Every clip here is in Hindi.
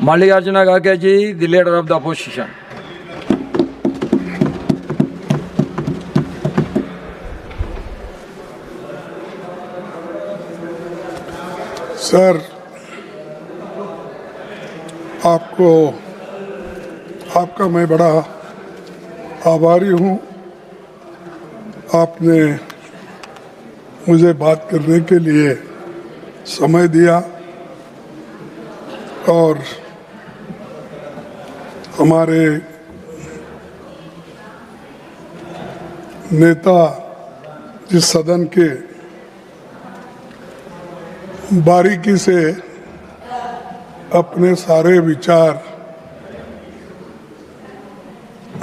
Mallikarjuna Kharge, the leader of the opposition. Sir, आपका मैं बड़ा आभारी हूँ। आपने मुझे बात करने के लिए समय दिया और हमारे नेता जिस सदन के बारीकी से अपने सारे विचार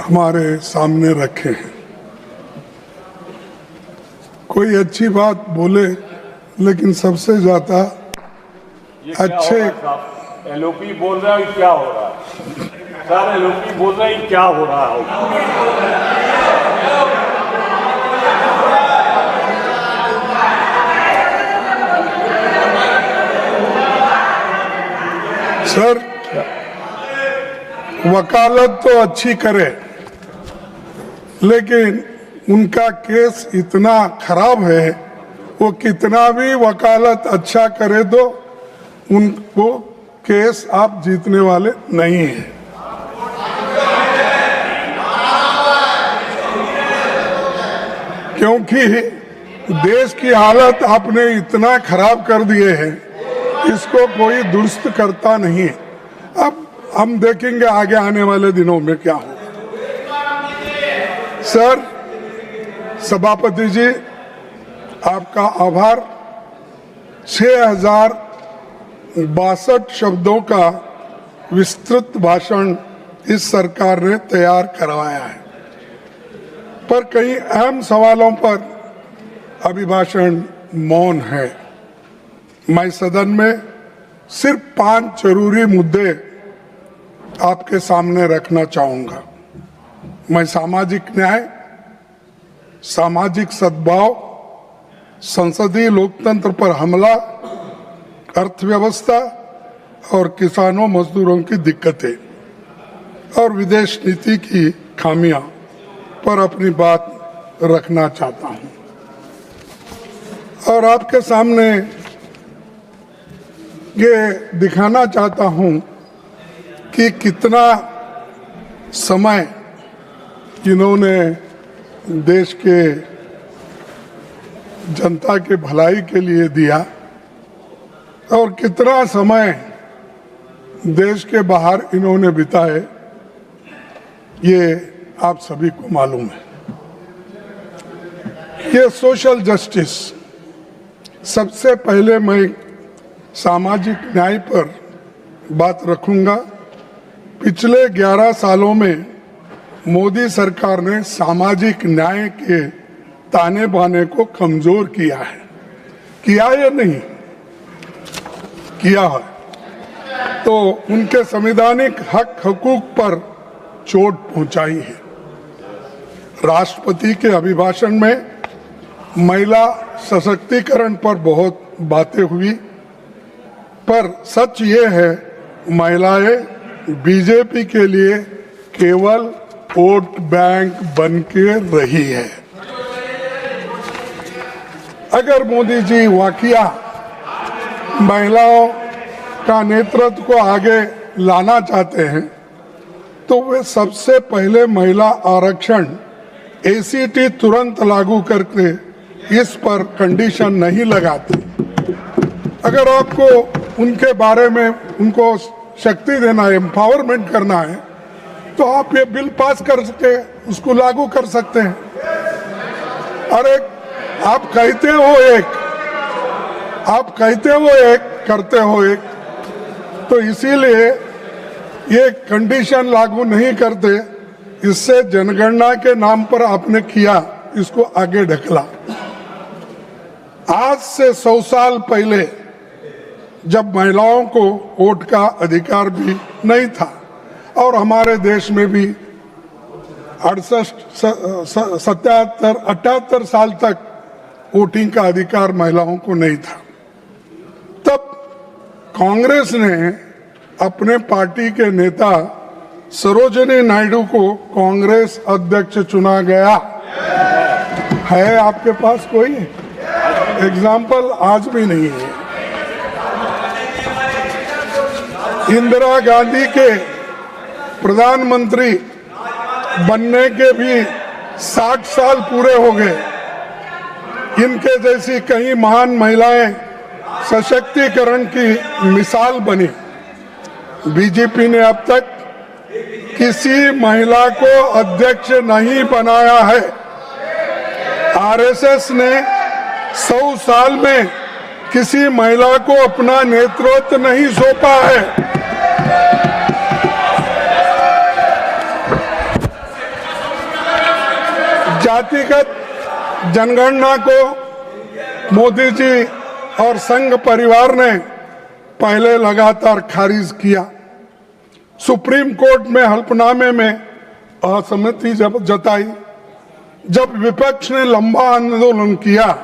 हमारे सामने रखे हैं। कोई अच्छी बात बोले, लेकिन सबसे ज्यादा अच्छे एलओपी बोल रहा है, क्या हो रहा है सर? एलओपी बोल रहा है, क्या हो रहा है? सर, वकालत तो अच्छी करे, लेकिन उनका केस इतना खराब है, वो कितना भी वकालत अच्छा करे तो उनको केस आप जीतने वाले नहीं हैं। क्योंकि देश की हालत आपने इतना खराब कर दिए हैं, इसको कोई दुरुस्त करता नहीं है। अब हम देखेंगे आगे आने वाले दिनों में क्या होगा। सर, सभापति जी, आपका आभार। 6062 शब्दों का विस्तृत भाषण इस सरकार ने तैयार करवाया है, पर कई अहम सवालों पर अभिभाषण मौन है। मैं सदन में सिर्फ 5 जरूरी मुद्दे आपके सामने रखना चाहूंगा। मैं सामाजिक न्याय, सामाजिक सद्भाव, संसदीय लोकतंत्र पर हमला, अर्थव्यवस्था और किसानों मजदूरों की दिक्कतें और विदेश नीति की खामियां पर अपनी बात रखना चाहता हूं और आपके सामने ये दिखाना चाहता हूं कि कितना समय इन्होंने देश के जनता के भलाई के लिए दिया और कितना समय देश के बाहर इन्होंने बिताए, ये आप सभी को मालूम है। ये सोशल जस्टिस, सबसे पहले मैं सामाजिक न्याय पर बात रखूंगा। पिछले 11 सालों में मोदी सरकार ने सामाजिक न्याय के ताने बाने को कमजोर किया है। किया या नहीं किया है, तो उनके संवैधानिक हक हकूक पर चोट पहुंचाई है। राष्ट्रपति के अभिभाषण में महिला सशक्तिकरण पर बहुत बातें हुई, पर सच ये है महिलाएं बीजेपी के लिए केवल वोट बैंक बन के रही है। अगर मोदी जी वाकया महिलाओं का नेतृत्व को आगे लाना चाहते हैं, तो वे सबसे पहले महिला आरक्षण एसीटी तुरंत लागू करके इस पर कंडीशन नहीं लगाते। अगर आपको उनके बारे में उनको शक्ति देना है, एम्पावरमेंट करना है, तो आप ये बिल पास कर सके, उसको लागू कर सकते हैं। अरे आप कहते हो एक, करते हो एक, तो इसीलिए ये कंडीशन लागू नहीं करते। इससे जनगणना के नाम पर आपने किया, इसको आगे ढकला। आज से 100 साल पहले जब महिलाओं को वोट का अधिकार भी नहीं था और हमारे देश में भी 78 साल तक वोटिंग का अधिकार महिलाओं को नहीं था, तब कांग्रेस ने अपने पार्टी के नेता सरोजिनी नायडू को कांग्रेस अध्यक्ष चुना गया। है आपके पास कोई एग्जाम्पल? आज भी नहीं है। इंदिरा गांधी के प्रधानमंत्री बनने के भी 60 साल पूरे हो गए। इनके जैसी कई महान महिलाएं सशक्तिकरण की मिसाल बनी। बीजेपी ने अब तक किसी महिला को अध्यक्ष नहीं बनाया है। आरएसएस ने 100 साल में किसी महिला को अपना नेतृत्व नहीं सौंपा है। जातिगत जनगणना को मोदी जी और संघ परिवार ने पहले लगातार खारिज किया। सुप्रीम कोर्ट में हल्फनामे में असहमति जब जताई, जब विपक्ष ने लंबा आंदोलन किया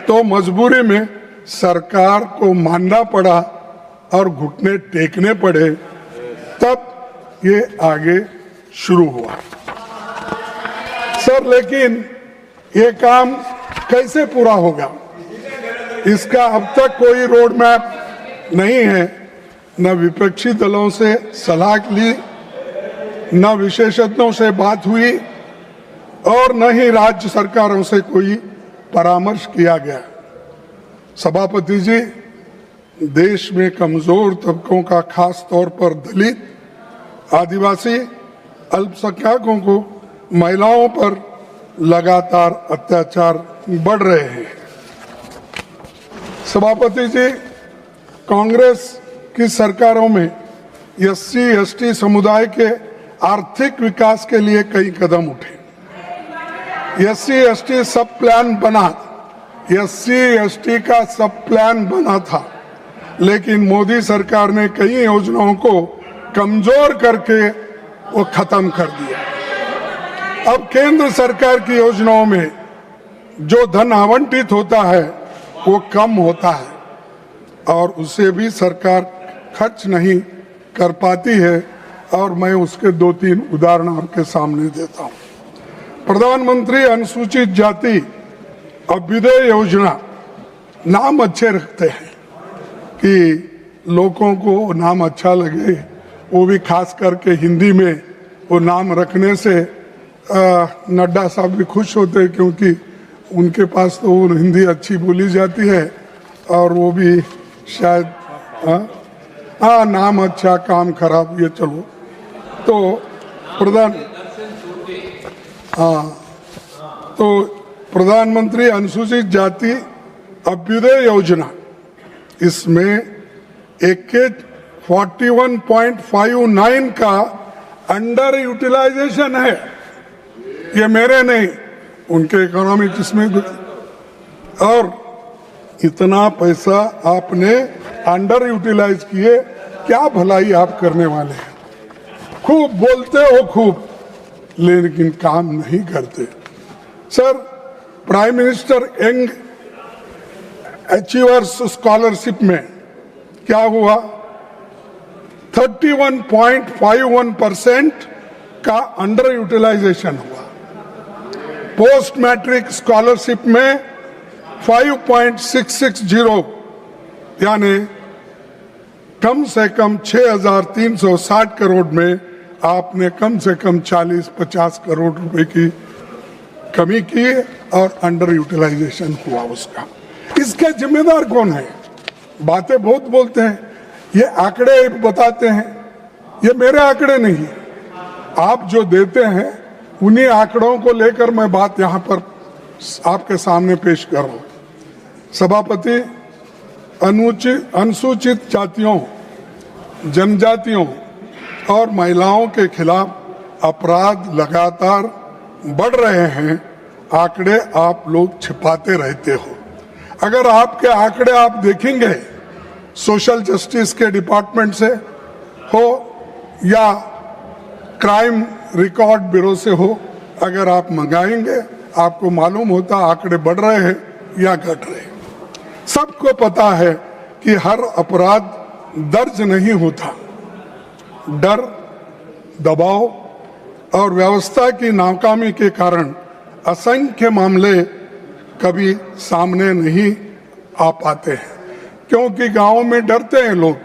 तो मजबूरी में सरकार को मानना पड़ा और घुटने टेकने पड़े, तब ये आगे शुरू हुआ। सर, लेकिन ये काम कैसे पूरा होगा, इसका अब तक कोई रोड मैप नहीं है। न विपक्षी दलों से सलाह ली, न विशेषज्ञों से बात हुई और न ही राज्य सरकारों से कोई परामर्श किया गया। सभापति जी, देश में कमजोर तबकों का, खास तौर पर दलित, आदिवासी, अल्पसंख्यकों को, महिलाओं पर लगातार अत्याचार बढ़ रहे हैं। सभापति जी, कांग्रेस की सरकारों में एससी एसटी समुदाय के आर्थिक विकास के लिए कई कदम उठे। एससी एसटी सब प्लान बना, एससी एसटी का सब प्लान बना था, लेकिन मोदी सरकार ने कई योजनाओं को कमजोर करके वो खत्म कर दिया। अब केंद्र सरकार की योजनाओं में जो धन आवंटित होता है वो कम होता है और उसे भी सरकार खर्च नहीं कर पाती है। और मैं उसके 2-3 उदाहरण आपके सामने देता हूं। प्रधानमंत्री अनुसूचित जाति अभ्युदय योजना, नाम अच्छे रखते हैं कि लोगों को नाम अच्छा लगे, वो भी खास करके हिंदी में वो नाम रखने से नड्डा साहब भी खुश होते हैं, क्योंकि उनके पास तो वो हिंदी अच्छी बोली जाती है और वो भी शायद नाम अच्छा काम खराब, ये चलो। तो प्रधानमंत्री अनुसूचित जाति अभ्युदय योजना, इसमें 41.59 का अंडर यूटिलाइजेशन है। ये मेरे नहीं, उनके इकोनॉमिक इसमें। और इतना पैसा आपने अंडर यूटिलाइज किए, क्या भलाई आप करने वाले हैं? खूब बोलते हो खूब, लेकिन काम नहीं करते। Sir, prime minister young achievers scholarship में क्या हुआ? 31.51% का अंडर यूटिलाइजेशन हुआ। पोस्ट मैट्रिक स्कॉलरशिप में 5.660, यानी कम से कम 6,360 करोड़ में आपने कम से कम 40-50 करोड़ रुपए की कमी की और अंडर यूटिलाइजेशन हुआ उसका। इसके जिम्मेदार कौन है? बातें बहुत बोलते हैं, ये आंकड़े बताते हैं, ये मेरे आंकड़े नहीं, आप जो देते हैं उन्हीं आंकड़ों को लेकर मैं बात यहाँ पर आपके सामने पेश कर रहा हूँ। सभापति, अनुसूचित जातियों, जनजातियों और महिलाओं के खिलाफ अपराध लगातार बढ़ रहे हैं। आंकड़े आप लोग छिपाते रहते हो। अगर आपके आंकड़े आप देखेंगे सोशल जस्टिस के डिपार्टमेंट से हो या क्राइम रिकॉर्ड ब्यूरो से हो, अगर आप मंगाएंगे आपको मालूम होता आंकड़े बढ़ रहे हैं या घट रहे हैं। सबको पता है कि हर अपराध दर्ज नहीं होता, डर, दबाव और व्यवस्था की नाकामी के कारण असंख्य मामले कभी सामने नहीं आ पाते हैं, क्योंकि गांव में डरते हैं लोग,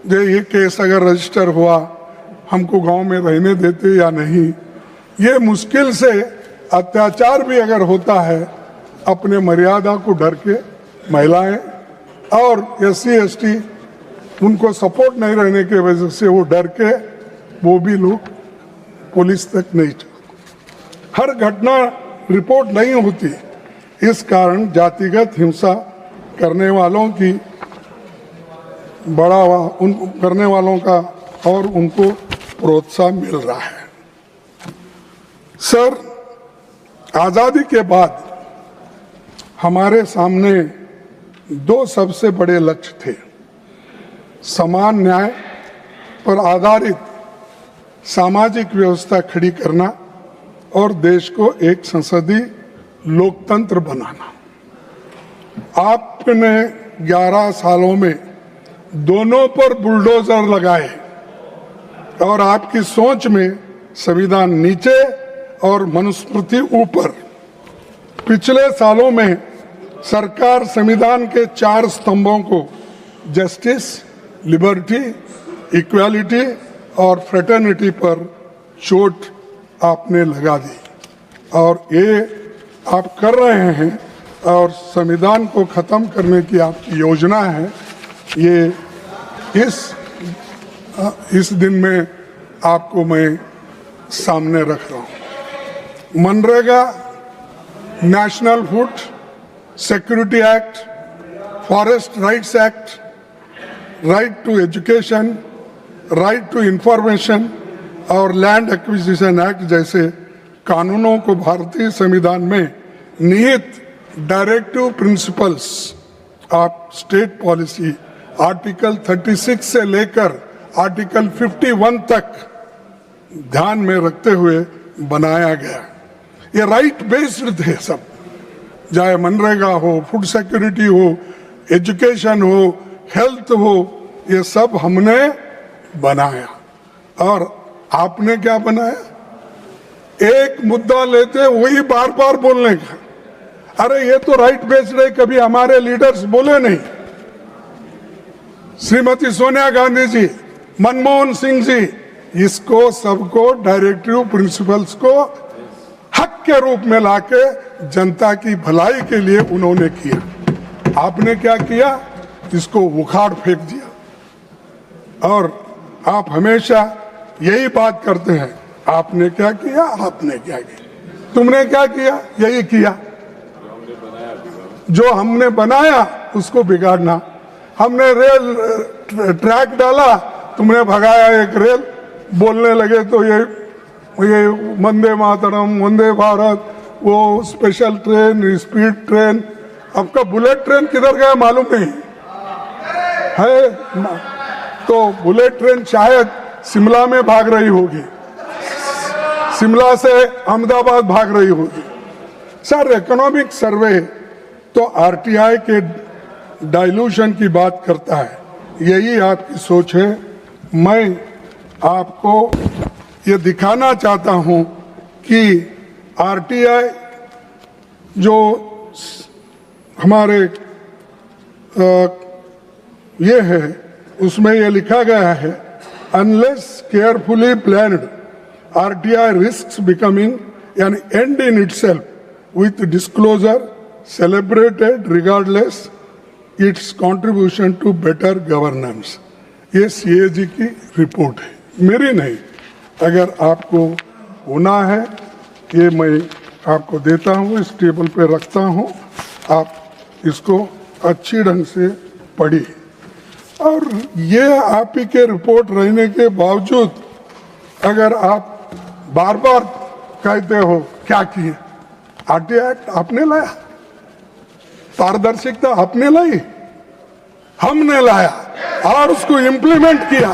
जो ये केस अगर रजिस्टर हुआ हमको गांव में रहने देते या नहीं। ये मुश्किल से अत्याचार भी अगर होता है, अपने मर्यादा को डर के महिलाएं और SC ST उनको सपोर्ट नहीं रहने की वजह से वो डर के वो भी लोग पुलिस तक नहीं जाते। हर घटना रिपोर्ट नहीं होती, इस कारण जातिगत हिंसा करने वालों की बढ़ावा उन करने वालों का और उनको प्रोत्साहन मिल रहा है। सर, आजादी के बाद हमारे सामने दो सबसे बड़े लक्ष्य थे, समान न्याय पर आधारित सामाजिक व्यवस्था खड़ी करना और देश को एक संसदीय लोकतंत्र बनाना। आपने 11 सालों में दोनों पर बुलडोजर लगाए और आपकी सोच में संविधान नीचे और मनुस्मृति ऊपर। पिछले सालों में सरकार संविधान के 4 स्तंभों को जस्टिस, लिबर्टी, इक्वालिटी और फ्रेटर्निटी पर चोट आपने लगा दी और ये आप कर रहे हैं और संविधान को खत्म करने की आपकी योजना है। ये इस दिन में आपको मैं सामने रख रहा हूँ। मनरेगा, national food security act, forest rights act, right to education, right to information और लैंड एक्विजिशन एक्ट जैसे कानूनों को भारतीय संविधान में निहित directive principles of state policy article 36 से लेकर आर्टिकल 51 तक ध्यान में रखते हुए बनाया गया। ये राइट बेस्ड थे सब, चाहे मनरेगा हो, फूड सिक्योरिटी हो, एजुकेशन हो, हेल्थ हो, ये सब हमने बनाया। और आपने क्या बनाया? एक मुद्दा लेते वही बार बार बोलने का। अरे ये तो राइट बेस्ड है, कभी हमारे लीडर्स बोले नहीं। श्रीमती सोनिया गांधी जी, मनमोहन सिंह जी, इसको सबको डायरेक्टिव प्रिंसिपल्स को हक के रूप में लाके जनता की भलाई के लिए उन्होंने किया। आपने क्या किया? इसको उखाड़ फेंक दिया। और आप हमेशा यही बात करते हैं, आपने क्या किया, आपने क्या किया, तुमने क्या किया, यही किया। जो हमने बनाया उसको बिगाड़ना। हमने रेल ट्रैक डाला, तुमने भगाया एक रेल। बोलने लगे तो ये वंदे मातरम, वंदे भारत, वो स्पेशल ट्रेन, स्पीड ट्रेन। आपका बुलेट ट्रेन किधर गया मालूम नहीं है। तो बुलेट ट्रेन शायद शिमला में भाग रही होगी, शिमला से अहमदाबाद भाग रही होगी। सर, इकोनॉमिक सर्वे तो RTI के डाइल्यूशन की बात करता है, यही आपकी सोच है। मैं आपको ये दिखाना चाहता हूं कि RTI जो हमारे ये है, उसमें ये लिखा गया है, unless carefully planned RTI risks becoming an end in itself with disclosure celebrated regardless its contribution to better governance। ये CAG की रिपोर्ट है, मेरी नहीं। अगर आपको होना है, ये मैं आपको देता हूँ, इस टेबल पे रखता हूँ, आप इसको अच्छी ढंग से पढ़िए। और ये आप ही के रिपोर्ट रहने के बावजूद अगर आप बार बार कहते हो क्या किए, RTI एक्ट आपने लाया, पारदर्शिता आपने लाई, हमने लाया और उसको इम्प्लीमेंट किया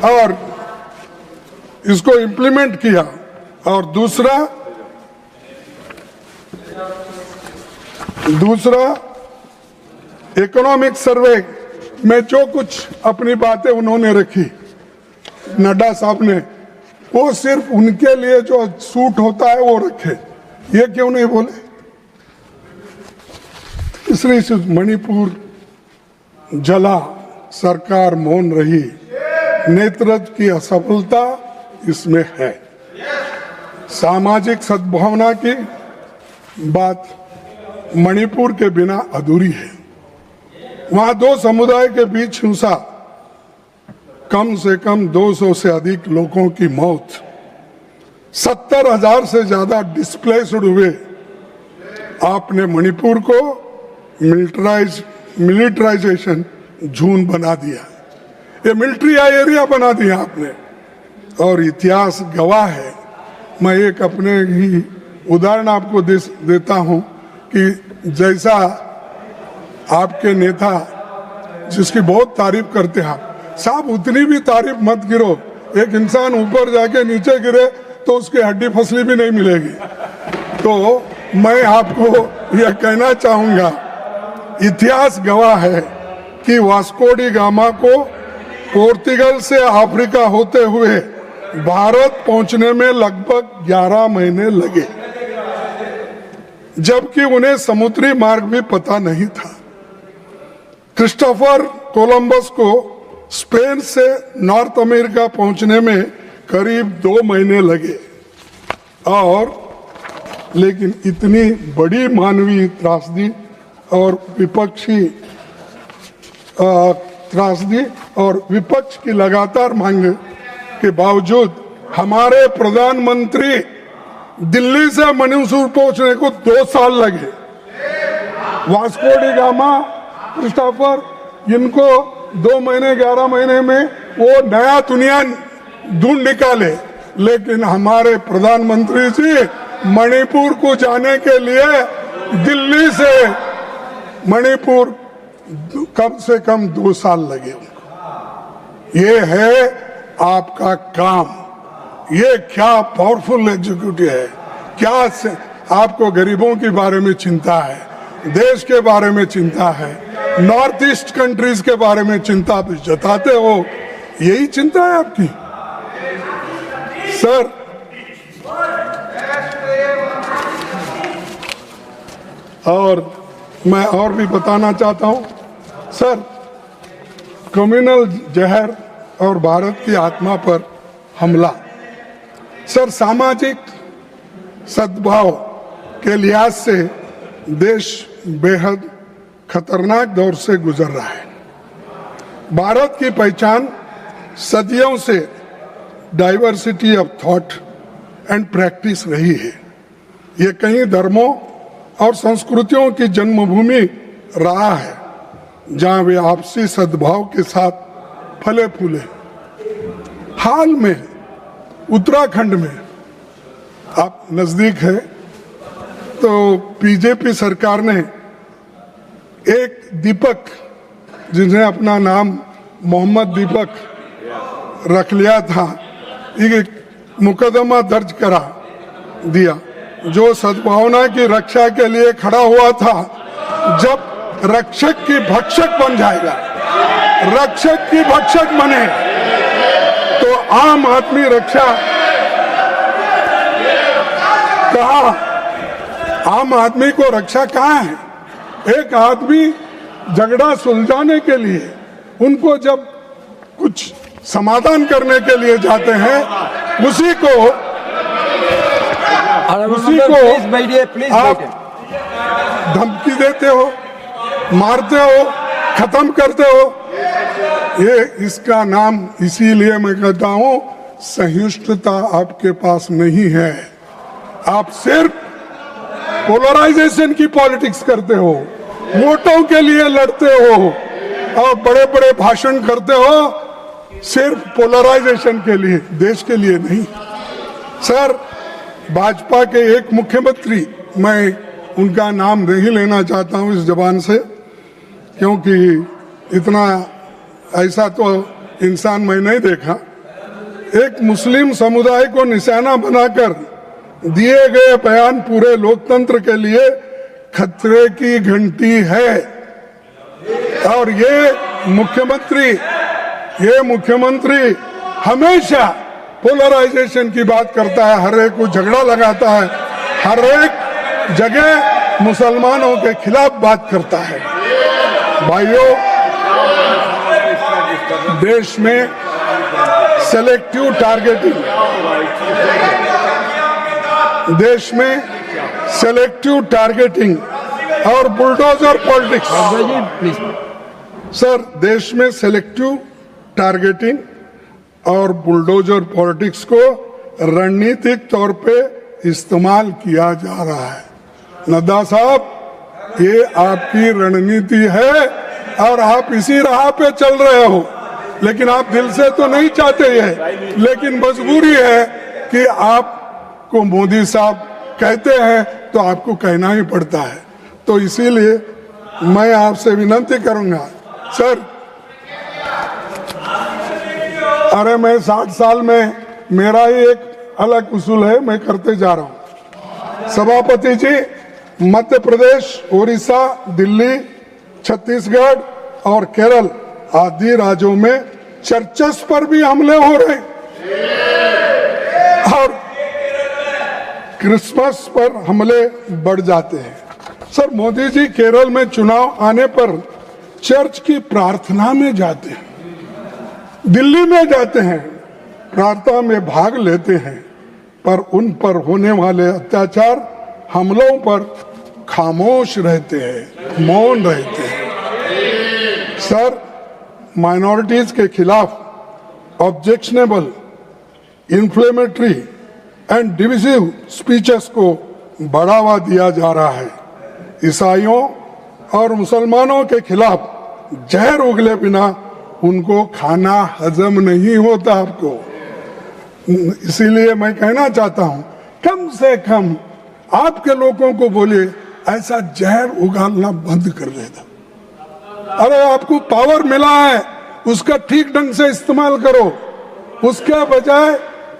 और इसको इम्प्लीमेंट किया। और दूसरा इकोनॉमिक सर्वे में जो कुछ अपनी बातें उन्होंने रखी, नड्डा साहब ने, वो सिर्फ उनके लिए जो सूट होता है वो रखे, ये क्यों नहीं बोले? तीसरी मणिपुर जला, सरकार मौन रही, नेतृत्व की असफलता इसमें है। सामाजिक सद्भावना की बात मणिपुर के बिना अधूरी है। वहां दो समुदाय के बीच हिंसा, कम से कम 200 से अधिक लोगों की मौत, 70,000 से ज्यादा डिस्प्लेस्ड हुए। आपने मणिपुर को मिलिटराइजेशन जोन बना दिया, ये मिलिट्री एरिया बना दिया आपने, और इतिहास गवाह है। मैं एक अपने ही उदाहरण आपको देता हूं कि जैसा आपके नेता जिसकी बहुत तारीफ करते हैं आप, साहब उतनी भी तारीफ मत गिरो, एक इंसान ऊपर जाके नीचे गिरे तो उसकी हड्डी फसली भी नहीं मिलेगी। तो मैं आपको यह कहना चाहूंगा, इतिहास गवाह है कि वास्को डी गामा को पोर्तुगल से अफ्रीका होते हुए भारत पहुंचने में लगभग 11 महीने लगे, जबकि उन्हें समुद्री मार्ग भी पता नहीं था। क्रिस्टोफर कोलंबस को स्पेन से नॉर्थ अमेरिका पहुंचने में करीब 2 महीने लगे, और लेकिन इतनी बड़ी मानवीय त्रासदी और त्रासदी और विपक्ष की लगातार मांग के बावजूद हमारे प्रधानमंत्री दिल्ली से मणिपुर पहुंचने को 2 साल लगे। वास्को डी गामा, क्रिस्टोफर, इनको 2 महीने 11 महीने में वो नया दुनिया ढूंढ निकाले, लेकिन हमारे प्रधानमंत्री जी मणिपुर को जाने के लिए दिल्ली से मणिपुर कम से कम 2 साल लगे उनको। ये है आपका काम, ये क्या पावरफुल एग्जीक्यूटिव है, क्या आपको गरीबों के बारे में चिंता है, देश के बारे में चिंता है, नॉर्थ ईस्ट कंट्रीज के बारे में चिंता जताते हो, यही चिंता है आपकी। सर, और मैं और भी बताना चाहता हूं सर, कम्युनल जहर और भारत की आत्मा पर हमला, सर सामाजिक सद्भाव के लिहाज से देश बेहद खतरनाक दौर से गुजर रहा है। भारत की पहचान सदियों से diversity of thought and practice रही है। ये कई धर्मों और संस्कृतियों की जन्मभूमि रहा है, जहां वे आपसी सद्भाव के साथ फले फूले। हाल में उत्तराखंड में, आप नजदीक है, तो बीजेपी सरकार ने एक दीपक, जिन्हें अपना नाम मोहम्मद दीपक रख लिया था, एक मुकदमा दर्ज करा दिया, जो सद्भावना की रक्षा के लिए खड़ा हुआ था। जब रक्षक की भक्षक बन जाएगा, रक्षक की भक्षक बने, तो आम आदमी रक्षा कहा, आम आदमी को रक्षा कहाँ है? एक आदमी झगड़ा सुलझाने के लिए, उनको जब कुछ समाधान करने के लिए जाते हैं, उसी को आप धमकी देते हो, मारते हो, खत्म करते हो। ये इसका नाम, इसीलिए मैं कहता हूं, सहिष्णुता आपके पास नहीं है। आप सिर्फ पोलराइजेशन की पॉलिटिक्स करते हो, वोटों के लिए लड़ते हो और बड़े बड़े भाषण करते हो, सिर्फ पोलराइजेशन के लिए, देश के लिए नहीं। सर, भाजपा के एक मुख्यमंत्री, मैं उनका नाम नहीं लेना चाहता हूं इस जबान से, क्योंकि इतना ऐसा तो इंसान मैं नहीं देखा, एक मुस्लिम समुदाय को निशाना बनाकर दिए गए बयान पूरे लोकतंत्र के लिए खतरे की घंटी है। और ये मुख्यमंत्री हमेशा पोलराइजेशन की बात करता है, हर एक को झगड़ा लगाता है, हर एक जगह मुसलमानों के खिलाफ बात करता है। भाइयों, देश में सेलेक्टिव टारगेटिंग, देश में सेलेक्टिव टारगेटिंग और बुलडोजर पॉलिटिक्स, सर, देश में सेलेक्टिव टारगेटिंग और बुलडोजर पॉलिटिक्स को रणनीतिक तौर पे इस्तेमाल किया जा रहा है। नड्डा साहब, ये आपकी रणनीति है और आप इसी राह पे चल रहे हो, लेकिन आप दिल से तो नहीं चाहते ये, लेकिन मजबूरी है कि आपको मोदी साहब कहते हैं तो आपको कहना ही पड़ता है। तो इसीलिए मैं आपसे विनती करूंगा, सर, अरे मैं 60 साल में, मेरा ही एक अलग उसूल है, मैं करते जा रहा हूं। सभापति जी, मध्य प्रदेश, उड़ीसा, दिल्ली, छत्तीसगढ़ और केरल आदि राज्यों में चर्चेस पर भी हमले हो रहे और क्रिसमस पर हमले बढ़ जाते हैं। सर, मोदी जी केरल में चुनाव आने पर चर्च की प्रार्थना में जाते हैं, दिल्ली में जाते हैं, प्रार्थना में भाग लेते हैं, पर उन पर होने वाले अत्याचार, हमलों पर खामोश रहते हैं, मौन रहते हैं। सर, माइनॉरिटीज के खिलाफ objectionable, inflammatory and divisive speeches को बढ़ावा दिया जा रहा है। ईसाइयों और मुसलमानों के खिलाफ जहर उगले बिना उनको खाना हजम नहीं होता आपको। इसीलिए मैं कहना चाहता हूं, कम से कम आपके लोगों को बोलिए ऐसा जहर उगालना बंद कर देता। अरे आपको पावर मिला है, उसका ठीक ढंग से इस्तेमाल करो, उसके बजाय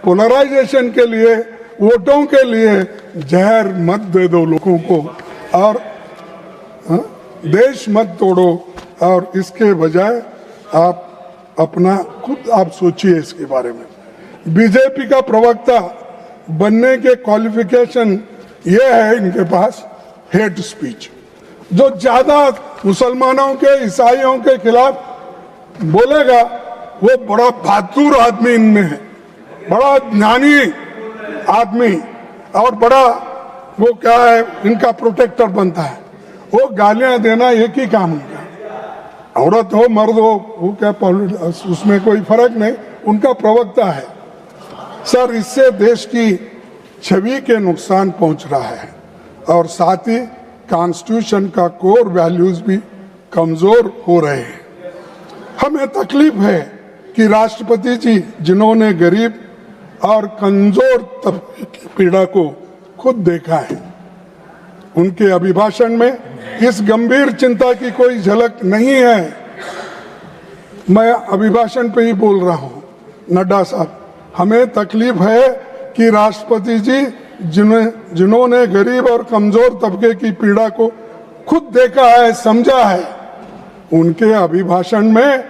पोलराइजेशन के लिए, वोटों के लिए जहर मत दे दो लोगों को और देश मत तोड़ो। और इसके बजाय आप अपना खुद आप सोचिए इसके बारे में। बीजेपी का प्रवक्ता बनने के क्वालिफिकेशन ये है इनके पास, हेट स्पीच। जो ज्यादा मुसलमानों के, ईसाइयों के खिलाफ बोलेगा वो बड़ा बहादुर आदमी इनमें है, बड़ा ज्ञानी आदमी और बड़ा वो क्या है, इनका प्रोटेक्टर बनता है। वो गालियां देना एक ही काम उनका, औरत हो मर्द हो, वो क्या उसमें कोई फर्क नहीं, उनका प्रवक्ता है। सर, इससे देश की छवि के नुकसान पहुंच रहा है और साथ ही कॉन्स्टिट्यूशन का कोर वैल्यूज भी कमजोर हो रहे हैं। हमें तकलीफ है कि राष्ट्रपति जी, जिन्होंने गरीब और कमजोर तबके की पीड़ा को खुद देखा है, उनके अभिभाषण में इस गंभीर चिंता की कोई झलक नहीं है। मैं अभिभाषण पे ही बोल रहा हूं, नड्डा साहब, हमें तकलीफ है कि राष्ट्रपति जी, जिन्होंने गरीब और कमजोर तबके की पीड़ा को खुद देखा है, समझा है, उनके अभिभाषण में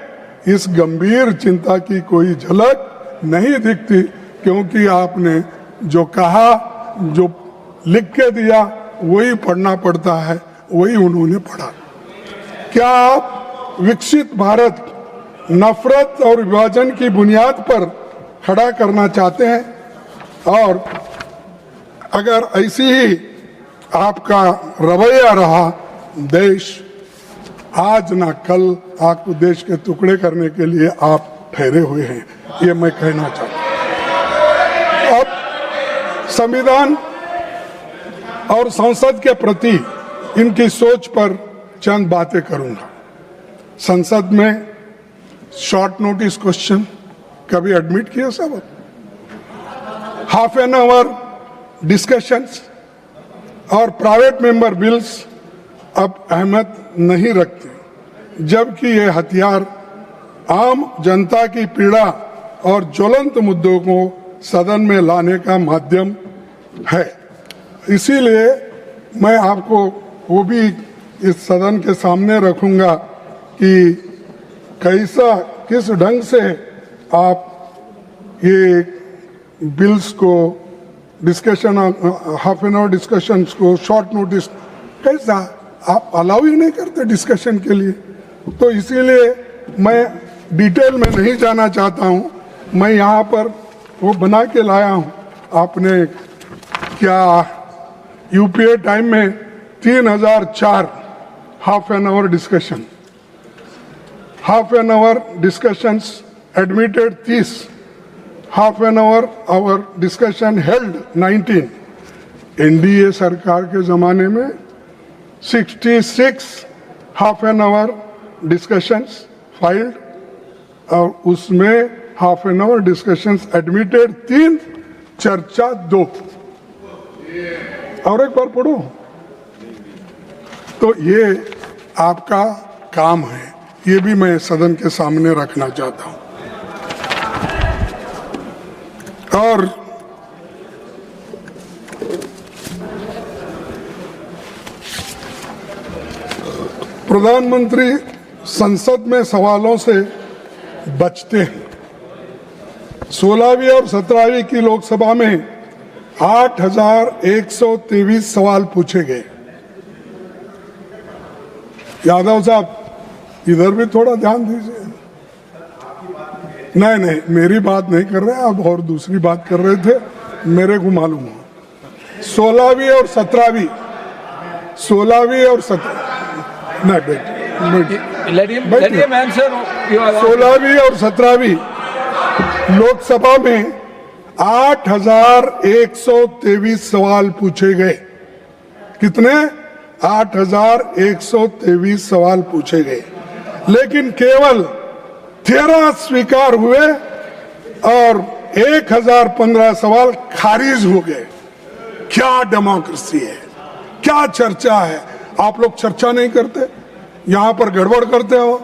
इस गंभीर चिंता की कोई झलक नहीं दिखती, क्योंकि आपने जो कहा, जो लिख के दिया, वही पढ़ना पड़ता है, वही उन्होंने पढ़ा। क्या आप विकसित भारत नफरत और विभाजन की बुनियाद पर खड़ा करना चाहते हैं? और अगर ऐसी ही आपका रवैया रहा, देश आज ना कल आपको देश के टुकड़े करने के लिए आप ठहरे हुए हैं, ये मैं कहना चाहता हूं। अब संविधान और संसद के प्रति इनकी सोच पर चंद बातें करूंगा। संसद में शॉर्ट नोटिस क्वेश्चन कभी एडमिट किया सब? हाफ एन आवर डिस्कशंस और प्राइवेट मेंबर बिल्स अब अहमियत नहीं रखते, जबकि ये हथियार आम जनता की पीड़ा और ज्वलंत मुद्दों को सदन में लाने का माध्यम है। इसीलिए मैं आपको वो भी इस सदन के सामने रखूंगा कि किस ढंग से आप ये बिल्स को discussion, half an hour discussions को शॉर्ट नोटिस, कैसा आप अलाउ ही नहीं करते डिस्कशन के लिए। तो इसीलिए मैं डिटेल में नहीं जाना चाहता हूँ। मैं यहाँ पर वो बना के लाया हूँ। आपने क्या यूपीए टाइम में 3004 half an hour discussion, half an hour discussions admitted 30, half an hour discussion held 19। NDA सरकार के जमाने में 66 half an hour discussions filed, और उसमें half an hour discussions admitted 3, चर्चा 2। और एक बार पढ़ो। तो ये आपका काम है, ये भी मैं सदन के सामने रखना चाहता हूं। और प्रधानमंत्री संसद में सवालों से बचते हैं। 16वीं और 17वीं की लोकसभा में 8123 सवाल पूछे गए। यादव साहब, इधर भी थोड़ा ध्यान दीजिए। नहीं, मेरी बात नहीं कर रहे आप, और दूसरी बात कर रहे थे, मेरे को मालूम है। 16वीं और 17वीं, 16वीं और 17, नहीं let him answer. 16वीं और 17वीं लोकसभा में 8123 सवाल पूछे गए। कितने? 8123 सवाल पूछे गए, लेकिन केवल 13 स्वीकार हुए और 1015 सवाल खारिज हो गए। क्या डेमोक्रेसी है, क्या चर्चा है। आप लोग चर्चा नहीं करते, यहां पर गड़बड़ करते हो।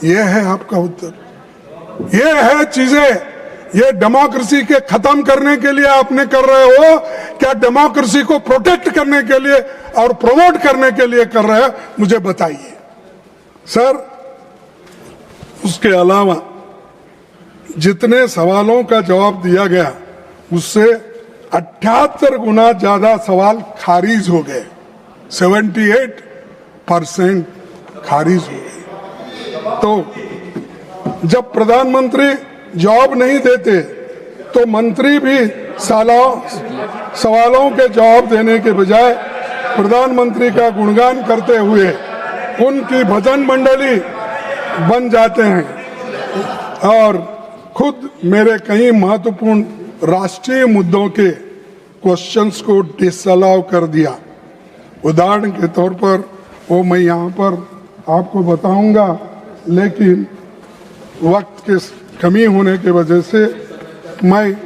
यह है आपका उत्तर। ये है चीजें, ये डेमोक्रेसी के खत्म करने के लिए आपने कर रहे हो, क्या डेमोक्रेसी को प्रोटेक्ट करने के लिए और प्रमोट करने के लिए कर रहे हो? मुझे बताइए सर। उसके अलावा जितने सवालों का जवाब दिया गया, उससे 78 गुना ज्यादा सवाल खारिज हो गए। 78% खारिज हो गए। तो जब प्रधानमंत्री जवाब नहीं देते तो मंत्री भी सवालों के जवाब देने के बजाय प्रधानमंत्री का गुणगान करते हुए उनकी भजन मंडली बन जाते हैं और खुद मेरे कई महत्वपूर्ण राष्ट्रीय मुद्दों के क्वेश्चंस को डिसअलाउ कर दिया। उदाहरण के तौर पर वो मैं यहाँ पर आपको बताऊंगा, लेकिन वक्त की कमी होने की वजह से मैं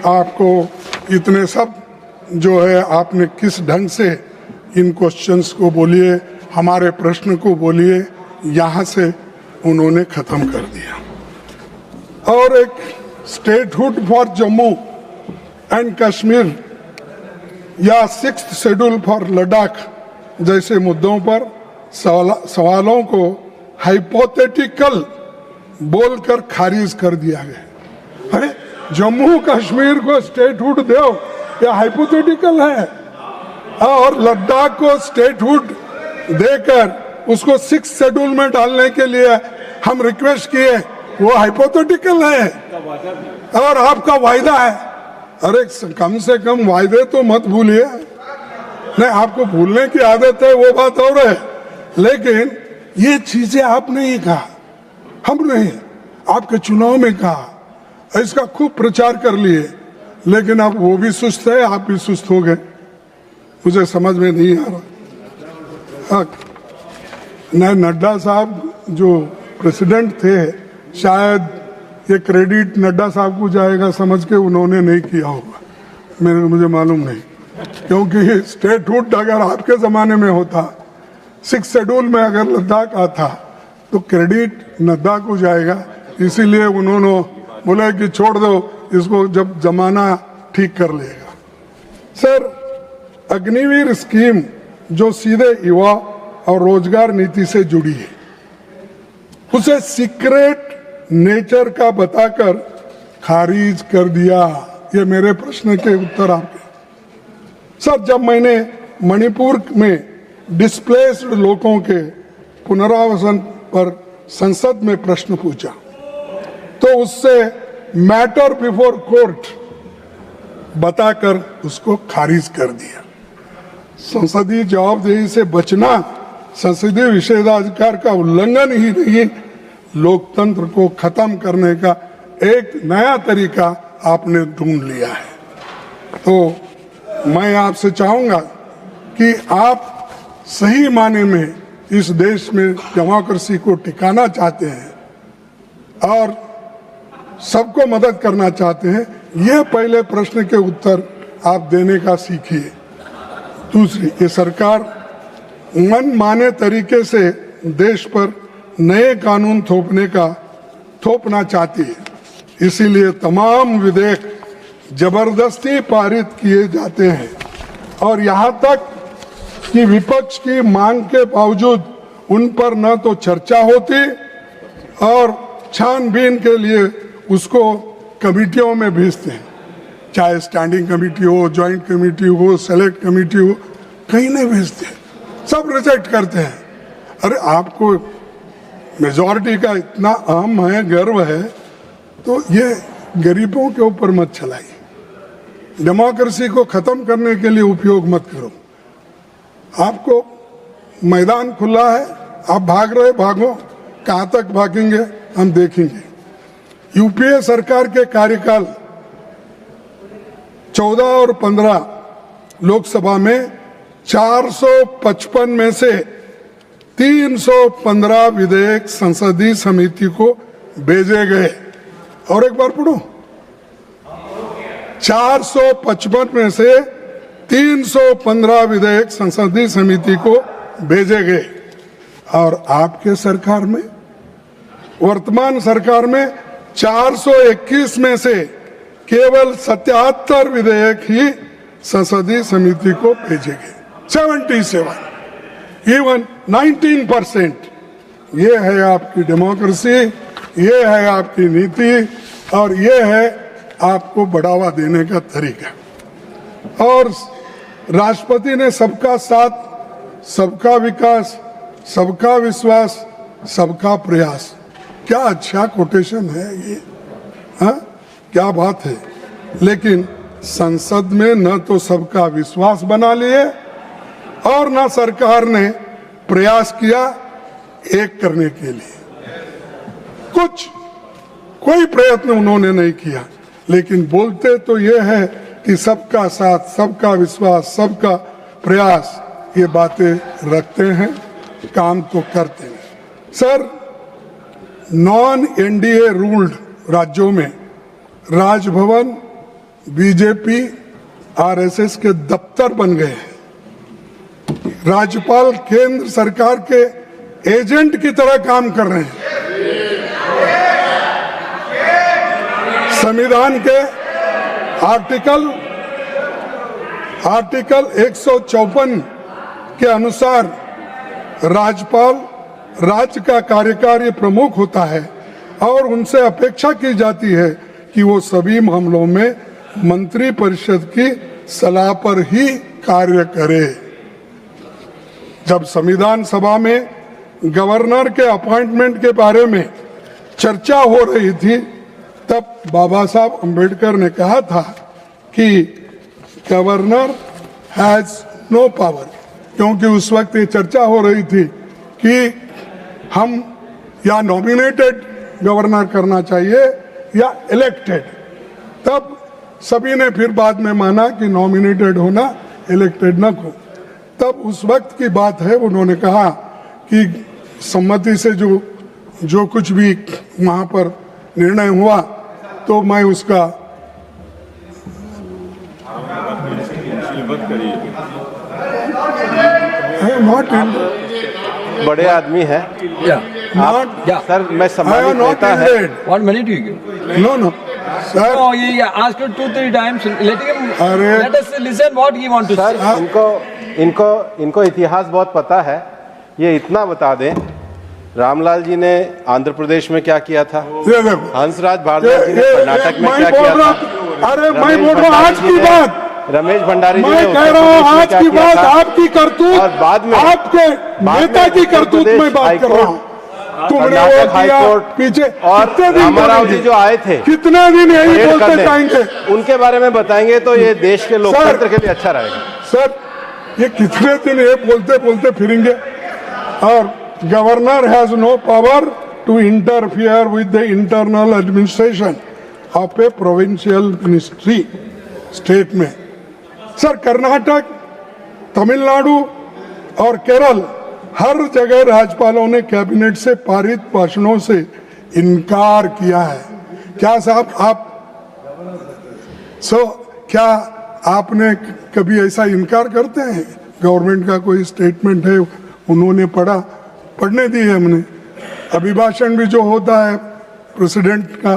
आपको इतने सब जो है, आपने किस ढंग से इन क्वेश्चंस को बोलिए, हमारे प्रश्न को बोलिए, यहाँ से उन्होंने खत्म कर दिया। और एक statehood for Jammu and Kashmir या 6th शेड्यूल फॉर लद्दाख जैसे मुद्दों पर सवालों को हाइपोथेटिकल बोलकर खारिज कर दिया गया। अरे जम्मू कश्मीर को स्टेटहुड दो, या हाइपोथेटिकल है? और लद्दाख को स्टेटहुड देकर उसको 6th शेड्यूल में डालने के लिए हम रिक्वेस्ट किए, वो हाइपोथेटिकल है और आपका वायदा है। अरे कम से कम वायदे तो मत भूलिए। नहीं, आपको भूलने की आदत है, वो बात और है, लेकिन ये चीजें आपने ही कहा, हम नहीं, आपके चुनाव में कहा, इसका खूब प्रचार कर लिए, लेकिन अब वो भी सुस्त है, आप भी सुस्त हो गए। मुझे समझ में नहीं आ रहा। नहीं, नड्डा साहब जो प्रेसिडेंट थे, शायद ये क्रेडिट नड्डा साहब को जाएगा समझ के उन्होंने नहीं किया होगा, मुझे मालूम नहीं, क्योंकि स्टेटहुड अगर आपके जमाने में होता, 6th शेड्यूल में अगर लद्दाख आता तो क्रेडिट नड्डा को जाएगा। इसीलिए उन्होंने बोला कि छोड़ दो इसको, जब जमाना ठीक कर लेगा। सर, अग्निवीर स्कीम जो सीधे युवा और रोजगार नीति से जुड़ी है, उसे सीक्रेट नेचर का बताकर खारिज कर दिया। ये मेरे प्रश्न के उत्तर आपके। सर, जब मैंने मणिपुर में डिस्प्लेस्ड लोगों के पुनर्वासन पर संसद में प्रश्न पूछा तो उससे मैटर बिफोर कोर्ट बताकर उसको खारिज कर दिया। संसदीय जवाबदेही से बचना संसदीय विशेषाधिकार का उल्लंघन ही नहीं, लोकतंत्र को खत्म करने का एक नया तरीका आपने ढूंढ लिया है। तो मैं आपसे चाहूंगा कि आप सही माने में इस देश में डेमोक्रेसी को टिकाना चाहते हैं और सबको मदद करना चाहते हैं, यह पहले प्रश्न के उत्तर आप देने का सीखिए। दूसरी, ये सरकार मनमाने तरीके से देश पर नए कानून थोपना चाहती है, इसीलिए तमाम विधेयक जबरदस्ती पारित किए जाते हैं और यहाँ तक कि विपक्ष की मांग के बावजूद उन पर न तो चर्चा होती और छानबीन के लिए उसको कमिटियों में भेजते हैं, चाहे स्टैंडिंग कमेटी हो, जॉइंट कमेटी हो, सेलेक्ट कमेटी हो, कहीं नहीं भेजते, सब रिजेक्ट करते हैं। अरे आपको मेजॉरिटी का इतना अहम है, गर्व है, तो ये गरीबों के ऊपर मत चलाइए। डेमोक्रेसी को खत्म करने के लिए उपयोग मत करो। आपको मैदान खुला है, आप भाग रहे भागो, कहाँ तक भागेंगे हम देखेंगे। यूपीए सरकार के कार्यकाल 14 और 15 लोकसभा में 455 में से 315 विधेयक संसदीय समिति को भेजे गए। और एक बार पढ़ो, 455 में से 315 विधेयक संसदीय समिति को भेजे गए। और आपके सरकार में, वर्तमान सरकार में 421 में से केवल 77 विधेयक ही संसदीय समिति को भेजे गए। 77, इवन 19%। ये है आपकी डेमोक्रेसी, ये है आपकी नीति और ये है आपको बढ़ावा देने का तरीका। और राष्ट्रपति ने सबका साथ, सबका विकास, सबका विश्वास, सबका प्रयास, क्या अच्छा कोटेशन है ये, हाँ क्या बात है। लेकिन संसद में न तो सबका विश्वास बना लिए और न सरकार ने प्रयास किया एक करने के लिए, कोई प्रयत्न उन्होंने नहीं किया। लेकिन बोलते तो ये है कि सबका साथ, सबका विश्वास, सबका प्रयास, ये बातें रखते हैं, काम तो करते हैं। सर, नॉन एनडीए रूल्ड राज्यों में राजभवन बीजेपी आरएसएस के दफ्तर बन गए हैं। राज्यपाल केंद्र सरकार के एजेंट की तरह काम कर रहे हैं। संविधान के आर्टिकल 154 के अनुसार राज्यपाल राज्य का कार्यकारी प्रमुख होता है और उनसे अपेक्षा की जाती है कि वो सभी मामलों में मंत्री परिषद की सलाह पर ही कार्य करे। जब संविधान सभा में गवर्नर के अपॉइंटमेंट के बारे में चर्चा हो रही थी, तब बाबा साहब अंबेडकर ने कहा था कि गवर्नर हैज नो पावर, क्योंकि उस वक्त ये चर्चा हो रही थी कि हम या नॉमिनेटेड गवर्नर करना चाहिए या इलेक्टेड। तब सभी ने फिर बाद में माना कि नॉमिनेटेड होना, इलेक्टेड न हो। तब उस वक्त की बात है, उन्होंने कहा कि सम्मति से जो कुछ भी वहां पर निर्णय हुआ तो मैं उसका नॉट बड़े आदमी है सर, मैं सम्मानित नेता है। One minute you give. No, sir. No, he asked you 2-3 times. अरे, let us listen what he want to sir, say. इनको इतिहास बहुत पता है। ये इतना बता दें रामलाल जी ने आंध्र प्रदेश में क्या किया था, ये देखो, हंसराज भारद्वाज जी ने कर्नाटक में मैं क्या बोल किया रहा था, अरे मैं बोल रहा हूँ आज की बात, रमेश भंडारी जी ने मैं कह उत्तर रहा हूँ प्रदेश में आज क्या की किया बात, था, आपकी करतूत, और बाद में आपके नेता की उत्तर करतूत प्रदेश में बात कर रहा हूँ। तुमने वो कर्नाटक किया हाईकोर्ट पीछे, और कितने दिन रामाराव जी बोलेंगे? जो आए थे कितने दिन यही रेड बोलते करने, जाएंगे? उनके बारे में बताएंगे तो ये देश के लोकतंत्र के लिए अच्छा रहेगा। सर ये कितने दिन ये बोलते बोलते फिरेंगे? और governor has no power to interfere with the internal administration of a provincial ministry state में। सर कर्नाटक, तमिलनाडु और केरल हर जगह राज्यपालों ने कैबिनेट से पारित भाषणों से इनकार किया है। क्या साहब आप क्या आपने कभी ऐसा इनकार करते हैं? गवर्नमेंट का कोई स्टेटमेंट है, उन्होंने पढ़ने दी है हमने, अभिभाषण भी जो होता है प्रेसिडेंट का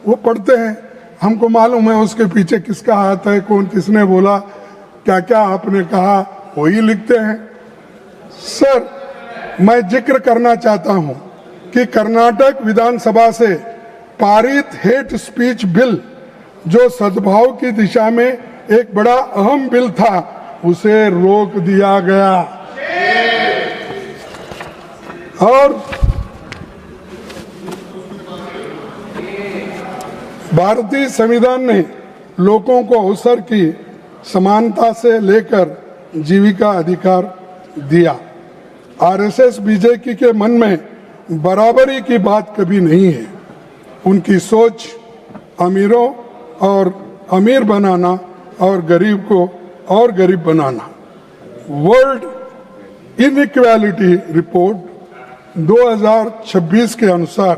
वो पढ़ते हैं, हमको मालूम है उसके पीछे किसका हाथ है, कौन किसने बोला, क्या क्या आपने कहा, वही लिखते हैं। सर मैं जिक्र करना चाहता हूं कि कर्नाटक विधानसभा से पारित हेट स्पीच बिल जो सद्भाव की दिशा में एक बड़ा अहम बिल था, उसे रोक दिया गया। और भारतीय संविधान ने लोगों को अवसर की समानता से लेकर जीविका अधिकार दिया। आरएसएस बीजेपी के मन में बराबरी की बात कभी नहीं है। उनकी सोच अमीरों और अमीर बनाना और गरीब को और गरीब बनाना। वर्ल्ड इनइक्वालिटी रिपोर्ट 2026 के अनुसार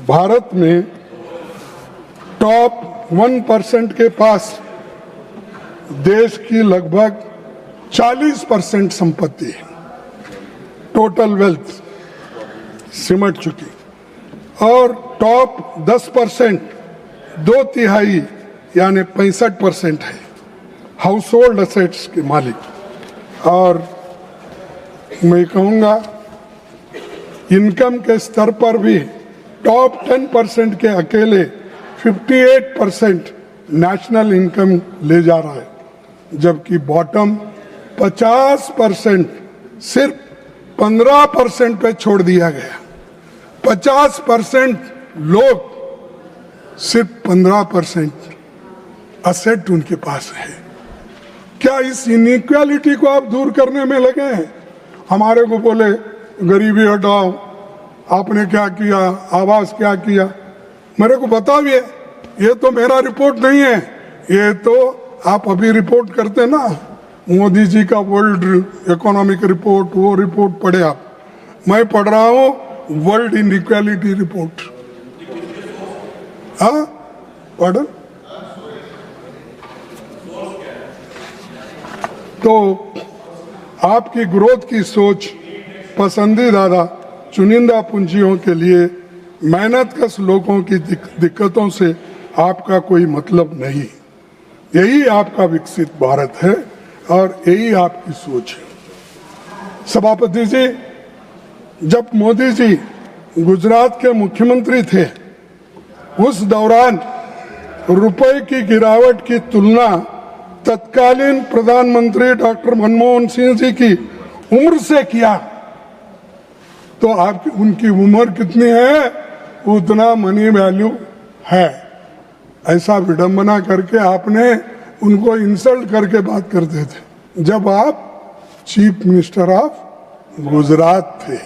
भारत में टॉप 1% के पास देश की लगभग 40% संपत्ति है, टोटल वेल्थ सिमट चुकी, और टॉप 10% 2/3 यानी 65% है हाउस होल्ड असेट्स के मालिक। और मैं कहूँगा इनकम के स्तर पर भी टॉप 10% के अकेले 58% नेशनल इनकम ले जा रहा है, जबकि बॉटम 50% सिर्फ 15% पे छोड़ दिया गया। 50% लोग, सिर्फ 15% असेट उनके पास है। क्या इस इनइक्वालिटी को आप दूर करने में लगे हैं? हमारे को बोले गरीबी हटाओ, आपने क्या किया, आवास क्या किया, मेरे को बताइए। ये तो मेरा रिपोर्ट नहीं है, ये तो आप अभी रिपोर्ट करते ना, मोदी जी का वर्ल्ड इकोनॉमिक रिपोर्ट, वो रिपोर्ट पढ़े आप। मैं पढ़ रहा हूँ वर्ल्ड इनइक्वालिटी रिपोर्ट। हाँ पढ़। तो आपकी ग्रोथ की सोच पसंदीदा चुनिंदा पूंजियों के लिए मेहनतकश लोगों की दिक्कतों से आपका कोई मतलब नहीं। यही आपका विकसित भारत है और यही आपकी सोच है। सभापति जी, जब मोदी जी गुजरात के मुख्यमंत्री थे, उस दौरान रुपए की गिरावट की तुलना तत्कालीन प्रधानमंत्री डॉक्टर मनमोहन सिंह जी की उम्र से किया तो आपकी उनकी उम्र कितनी है उतना मनी वैल्यू है। ऐसा विडंबना करके आपने उनको इंसल्ट करके बात करते थे जब आप चीफ मिनिस्टर ऑफ गुजरात थे।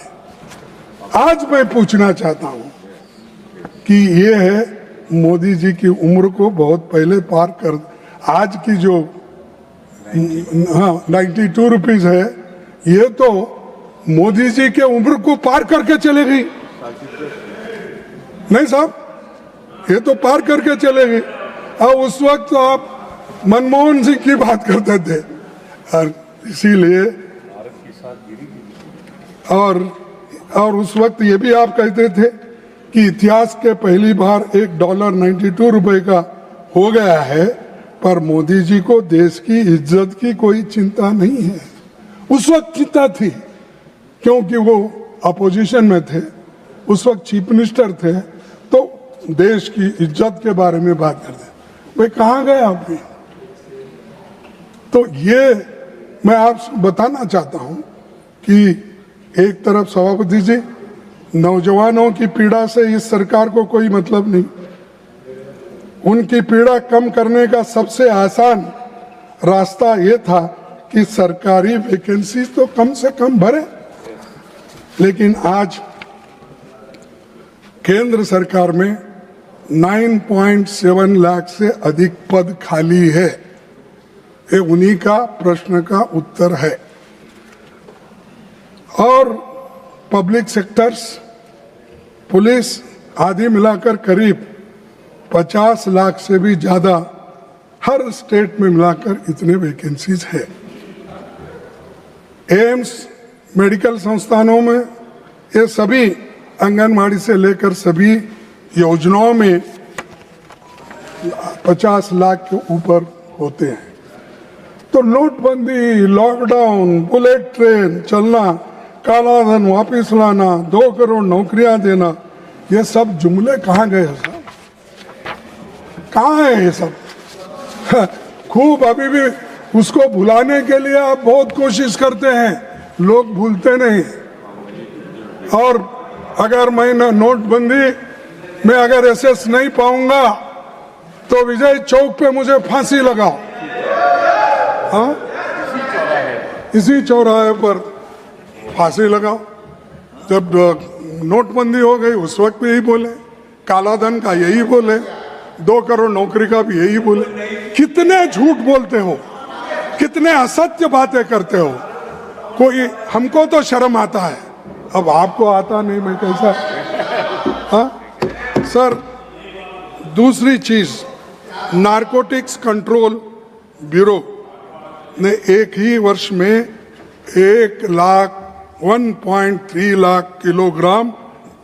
आज मैं पूछना चाहता हूं कि ये है मोदी जी की उम्र को बहुत पहले पार कर, आज की जो 92 रुपीज है, ये तो मोदी जी के उम्र को पार करके चले गई। नहीं साहब, ये तो पार करके चले गई। और उस वक्त आप मनमोहन सिंह की बात करते थे, और इसीलिए और उस वक्त ये भी आप कहते थे कि इतिहास के पहली बार $1 92 रुपए का हो गया है, पर मोदी जी को देश की इज्जत की कोई चिंता नहीं है। उस वक्त चिंता थी क्योंकि वो अपोजिशन में थे, उस वक्त चीफ मिनिस्टर थे, तो देश की इज्जत के बारे में बात करते, भाई कहाँ गए आप भी? तो ये मैं आपसे बताना चाहता हूं कि एक तरफ सभापति जी, नौजवानों की पीड़ा से इस सरकार को कोई मतलब नहीं। उनकी पीड़ा कम करने का सबसे आसान रास्ता ये था कि सरकारी वैकेंसी तो कम से कम भरे, लेकिन आज केंद्र सरकार में 9.7 लाख से अधिक पद खाली है। ये उन्हीं का प्रश्न का उत्तर है। और पब्लिक सेक्टर्स, पुलिस आदि मिलाकर करीब 50 लाख से भी ज्यादा हर स्टेट में मिलाकर इतने वैकेंसीज है। एम्स, मेडिकल संस्थानों में ये सभी आंगनबाड़ी से लेकर सभी योजनाओं में 50 लाख के ऊपर होते हैं। तो नोटबंदी, लॉकडाउन, बुलेट ट्रेन चलना, काला धन वापिस लाना, 2 करोड़ नौकरियां देना, ये सब जुमले कहाँ गए साहब? कहाँ है ये सब? खूब अभी भी उसको भुलाने के लिए आप बहुत कोशिश करते हैं, लोग भूलते नहीं। और अगर मैं नोटबंदी में अगर एसेस नहीं पाऊंगा तो विजय चौक पे मुझे फांसी लगाओ। हाँ, इसी चौराहे पर फांसी लगाओ। जब नोटबंदी हो गई उस वक्त भी यही बोले, काला धन का यही बोले, 2 करोड़ नौकरी का भी यही बोले। कितने झूठ बोलते हो, कितने असत्य बातें करते हो। कोई, हमको तो शर्म आता है, अब आपको आता नहीं, मैं कैसा? हाँ सर, दूसरी चीज, नारकोटिक्स कंट्रोल ब्यूरो ने एक ही वर्ष में 1.3 लाख किलोग्राम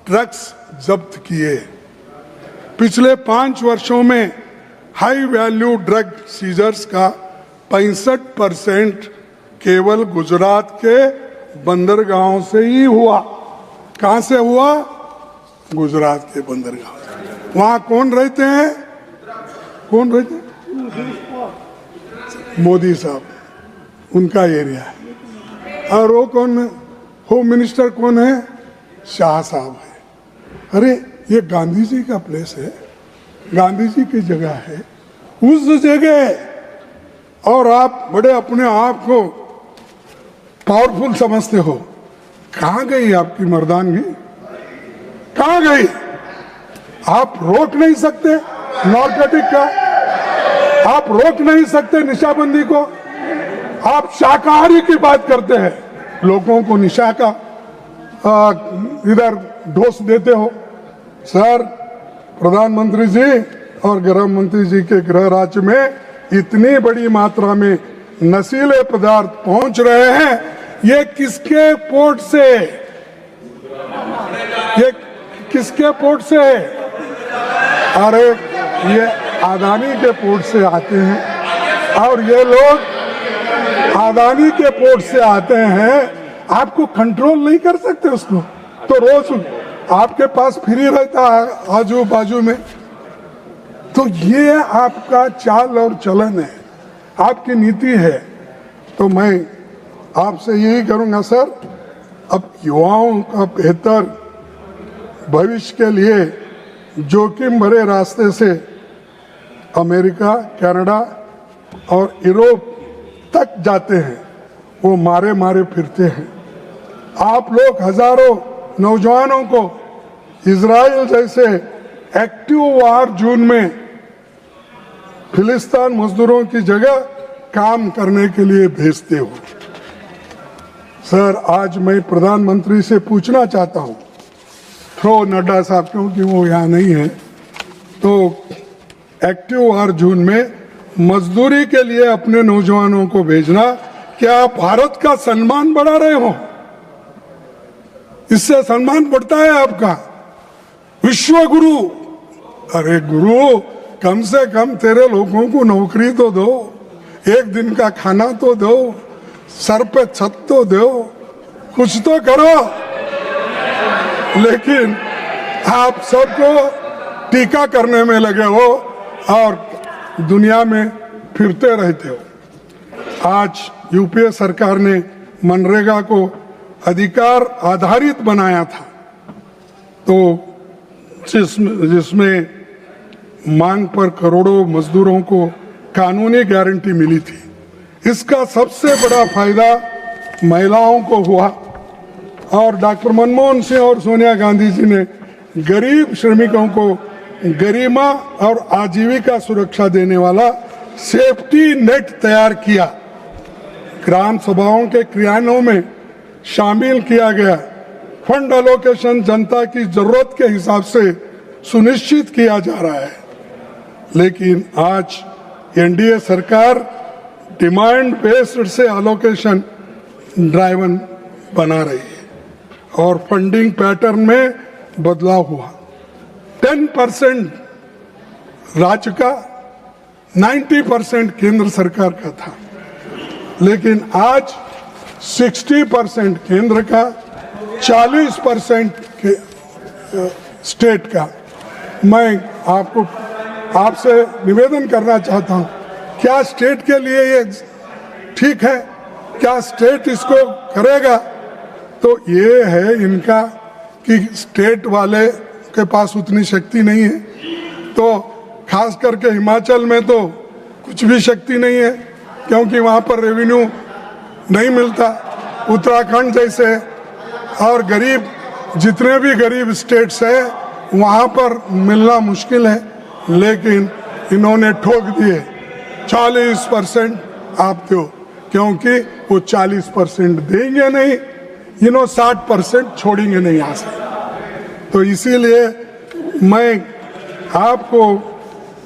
ड्रग्स जब्त किए। पिछले 5 वर्षों में हाई वैल्यू ड्रग सीजर्स का 65% केवल गुजरात के बंदरगाहों से ही हुआ। कहां से हुआ? गुजरात के बंदरगाह। वहां कौन रहते हैं? कौन रहते हैं? मोदी साहब, उनका एरिया है। और वो कौन, होम मिनिस्टर कौन है? शाह साहब है। अरे ये गांधी जी का प्लेस है, गांधी जी की जगह है, उस जगह और आप बड़े अपने आप को पावरफुल समझते हो। कहां गई आपकी मर्दानगी? कहां गई? आप रोक नहीं सकते नारकोटिक का, आप रोक नहीं सकते निशाबंदी को। आप शाकाहारी की बात करते हैं, लोगों को निशा का इधर डोज देते हो। सर, प्रधानमंत्री जी और गृह मंत्री जी के गृह राज्य में इतनी बड़ी मात्रा में नशीले पदार्थ पहुंच रहे हैं, ये किसके पोर्ट से? ये किसके पोर्ट से? अरे ये अदानी के पोर्ट से आते हैं, और ये लोग अदानी के पोर्ट से आते हैं। आपको कंट्रोल नहीं कर सकते उसको, तो रोज आपके पास फ्री रहता है आजू बाजू में। तो ये आपका चाल और चलन है, आपकी नीति है। तो मैं आपसे यही करूंगा सर, अब युवाओं का बेहतर भविष्य के लिए जोखिम भरे रास्ते से अमेरिका, कनाडा और यूरोप तक जाते हैं, वो मारे मारे फिरते हैं। आप लोग हजारों नौजवानों को इजराइल जैसे एक्टिव वार जोन में फिलिस्तीन मजदूरों की जगह काम करने के लिए भेजते हो। सर, आज मैं प्रधानमंत्री से पूछना चाहता हूं, थ्रो नड्डा साहब, क्योंकि वो यहाँ नहीं है, तो एक्टिव वार जोन में मजदूरी के लिए अपने नौजवानों को भेजना, क्या आप भारत का सम्मान बढ़ा रहे हो? इससे सम्मान बढ़ता है आपका। विश्व गुरु, अरे गुरु, कम से कम तेरे लोगों को नौकरी तो दो, एक दिन का खाना तो दो, सर पे छत तो दो, कुछ तो करो। लेकिन आप सबको टीका करने में लगे हो और दुनिया में फिरते रहते हो। आज यूपीए सरकार ने मनरेगा को अधिकार आधारित बनाया था, तो जिसमें मांग पर करोड़ों मजदूरों को कानूनी गारंटी मिली थी। इसका सबसे बड़ा फायदा महिलाओं को हुआ और डॉक्टर मनमोहन सिंह और सोनिया गांधी जी ने गरीब श्रमिकों को गरिमा और आजीविका सुरक्षा देने वाला सेफ्टी नेट तैयार किया। ग्राम सभाओं के क्रियान्वयन में शामिल किया गया फंड एलोकेशन जनता की जरूरत के हिसाब से सुनिश्चित किया जा रहा है। लेकिन आज एनडीए सरकार डिमांड बेस्ड से एलोकेशन ड्राइवन बना रही है और फंडिंग पैटर्न में बदलाव हुआ। 10% राज्य का, 90% केंद्र सरकार का था, लेकिन आज 60% केंद्र का, 40% के स्टेट का। मैं आपसे निवेदन करना चाहता हूं, क्या स्टेट के लिए ये ठीक है? क्या स्टेट इसको करेगा? तो ये है इनका कि स्टेट वाले के पास उतनी शक्ति नहीं है, तो खास करके हिमाचल में तो कुछ भी शक्ति नहीं है क्योंकि वहाँ पर रेवेन्यू नहीं मिलता। उत्तराखंड जैसे और गरीब, जितने भी गरीब स्टेट्स है वहाँ पर मिलना मुश्किल है, लेकिन इन्होंने ठोक दिए 40% आप दो, क्योंकि वो 40% देंगे नहीं, 60% छोड़ेंगे नहीं यहाँ से। तो इसीलिए मैं आपको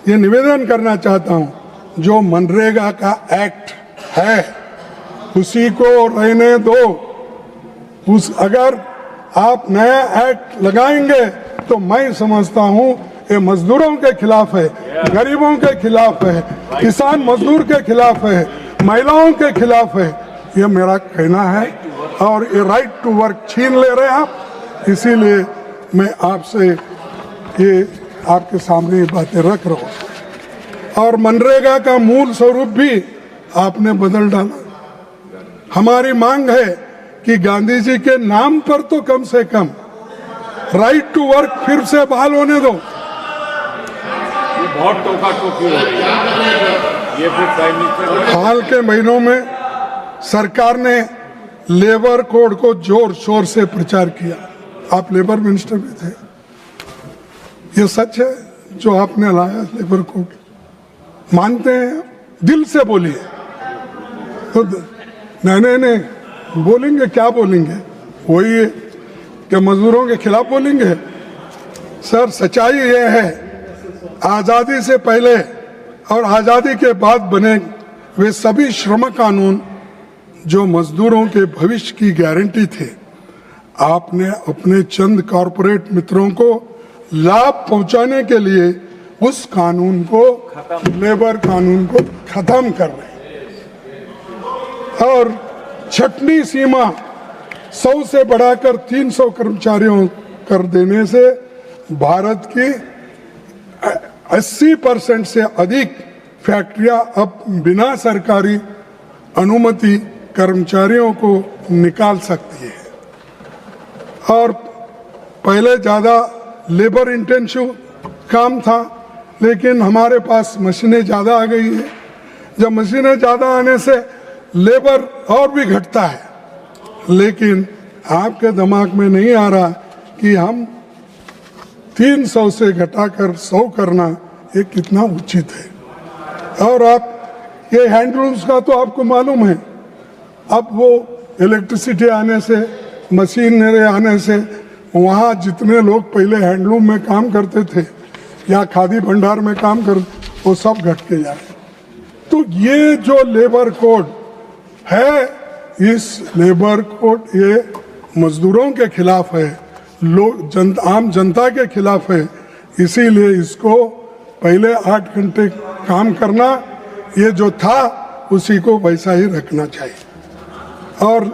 ये निवेदन करना चाहता हूँ, जो मनरेगा का एक्ट है उसी को रहने दो। अगर आप नया एक्ट लगाएंगे तो मैं समझता हूँ ये मजदूरों के खिलाफ है, गरीबों के खिलाफ है, किसान मजदूर के खिलाफ है, महिलाओं के खिलाफ है। ये मेरा कहना है और ये राइट टू वर्क छीन ले रहे हैं आप। इसीलिए मैं आपसे ये आपके सामने ये बातें रख रहा हूँ। और मनरेगा का मूल स्वरूप भी आपने बदल डाला। हमारी मांग है कि गांधी जी के नाम पर तो कम से कम राइट टू वर्क फिर से बहाल होने दो। बहुत टोका टोकी हो रही है। ये फिर प्राइम मिनिस्टर हाल के महीनों में सरकार ने लेबर कोड को जोर शोर से प्रचार किया। आप लेबर मिनिस्टर भी थे, ये सच है जो आपने लाया लेबर कोड? मानते हैं? दिल से बोलिए। तो नहीं बोलेंगे, क्या बोलेंगे? वही है कि मजदूरों के खिलाफ बोलेंगे? सर सच्चाई ये है, आज़ादी से पहले और आज़ादी के बाद बने वे सभी श्रम कानून जो मजदूरों के भविष्य की गारंटी थे, आपने अपने चंद कॉरपोरेट मित्रों को लाभ पहुंचाने के लिए उस कानून को, लेबर कानून को खत्म कर रहे हैं। और छठवीं सीमा 100 से बढ़ाकर 300 कर्मचारियों कर देने से भारत की 80% से अधिक फैक्ट्रियां अब बिना सरकारी अनुमति कर्मचारियों को निकाल सकती है। और पहले ज़्यादा लेबर इंटेंसिव काम था, लेकिन हमारे पास मशीनें ज़्यादा आ गई है। जब मशीनें ज़्यादा आने से लेबर और भी घटता है, लेकिन आपके दिमाग में नहीं आ रहा कि हम 300 से घटाकर 100 करना ये कितना उचित है। और आप ये हैंडलूम्स का तो आपको मालूम है, अब वो इलेक्ट्रिसिटी आने से, मशीनरी आने से, वहाँ जितने लोग पहले हैंडलूम में काम करते थे या खादी भंडार में काम कर, वो सब घट के जा रहे। तो ये जो लेबर कोड है, इस लेबर कोड ये मजदूरों के खिलाफ है, आम जनता के खिलाफ है। इसीलिए इसको पहले 8 घंटे काम करना, ये जो था उसी को वैसा ही रखना चाहिए। और